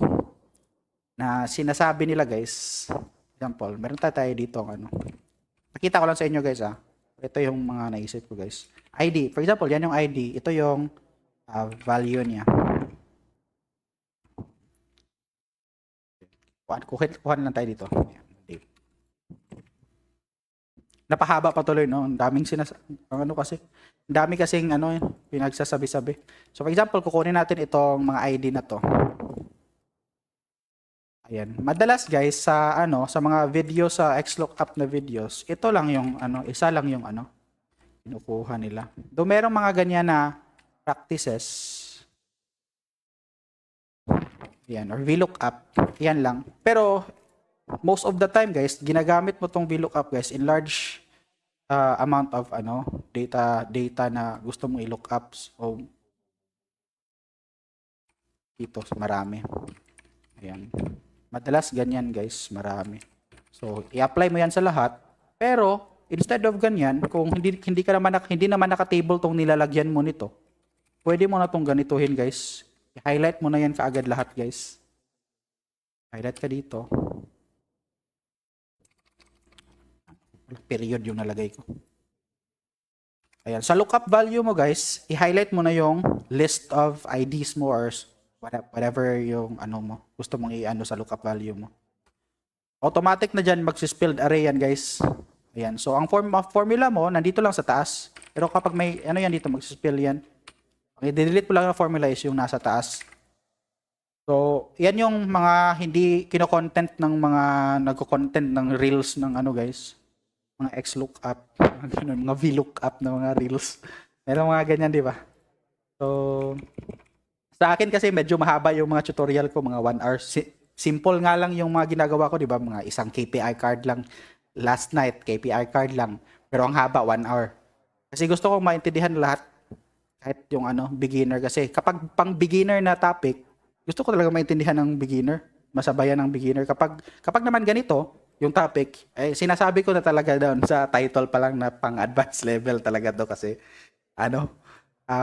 na sinasabi nila guys, example, meron tayo dito nakita ko lang sa inyo guys ito yung mga naisip ko guys. ID, for example, yan yung ID, ito yung value niya. Kuhan lang tayo dito. Napahaba pa tuloy, no? Ang daming kasi. Ang dami kasing pinagsasabi-sabi. So for example, kukunin natin itong mga ID na to. Ayan. Madalas guys sa sa mga video sa XLOOKUP na videos, ito lang yung isa lang yung kinukuha nila. Do merong mga ganyan na practices. Ayan, or VLOOKUP. Yan lang. Pero most of the time guys, ginagamit mo tong VLOOKUP guys in large amount of data na gusto mong i-lookup. So dito marami. Ayan. Madalas ganyan guys, marami. So i-apply mo yan sa lahat. Pero instead of ganyan, kung hindi naman naka-table tong nilalagyan mo nito, pwede mo na tong ganituhin guys. I-highlight mo na yan kaagad lahat guys. Highlight ka dito. Period yung nalagay ko. Ayan. Sa lookup value mo guys, i-highlight mo na yung list of IDs mo or whatever yung mo, gusto mong sa lookup value mo. Automatic na dyan magsispilled array yan guys. Ayan. So ang formula mo nandito lang sa taas. Pero kapag may yan dito, magsispill yan. Ang i-delete mo lang na formula is yung nasa taas. So, yan yung mga hindi kino-content ng mga nagko-content ng reels ng guys. Mga XLOOKUP, mga VLOOKUP na mga reels. Meron mga ganyan, di ba? So, sa akin kasi medyo mahaba yung mga tutorial ko, mga 1 hour. Simple nga lang yung mga ginagawa ko, di ba? Mga isang KPI card lang. Last night, KPI card lang. Pero ang haba, 1 hour. Kasi gusto ko maintindihan lahat. Kahit yung beginner. Kasi kapag pang beginner na topic, gusto ko talaga maintindihan ng beginner. Masabayan ng beginner. Kapag naman ganito, yung topic, sinasabi ko na talaga doon sa title pa lang na pang advanced level talaga to kasi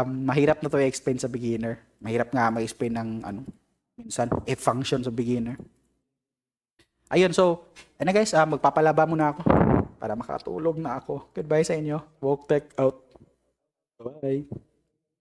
mahirap na to i-explain sa beginner. Mahirap nga ma-explain ng minsan if function sa beginner. Ayun, so guys, magpapalaba muna ako para makatulog na ako. Goodbye sa inyo. Woke Tech out. Bye.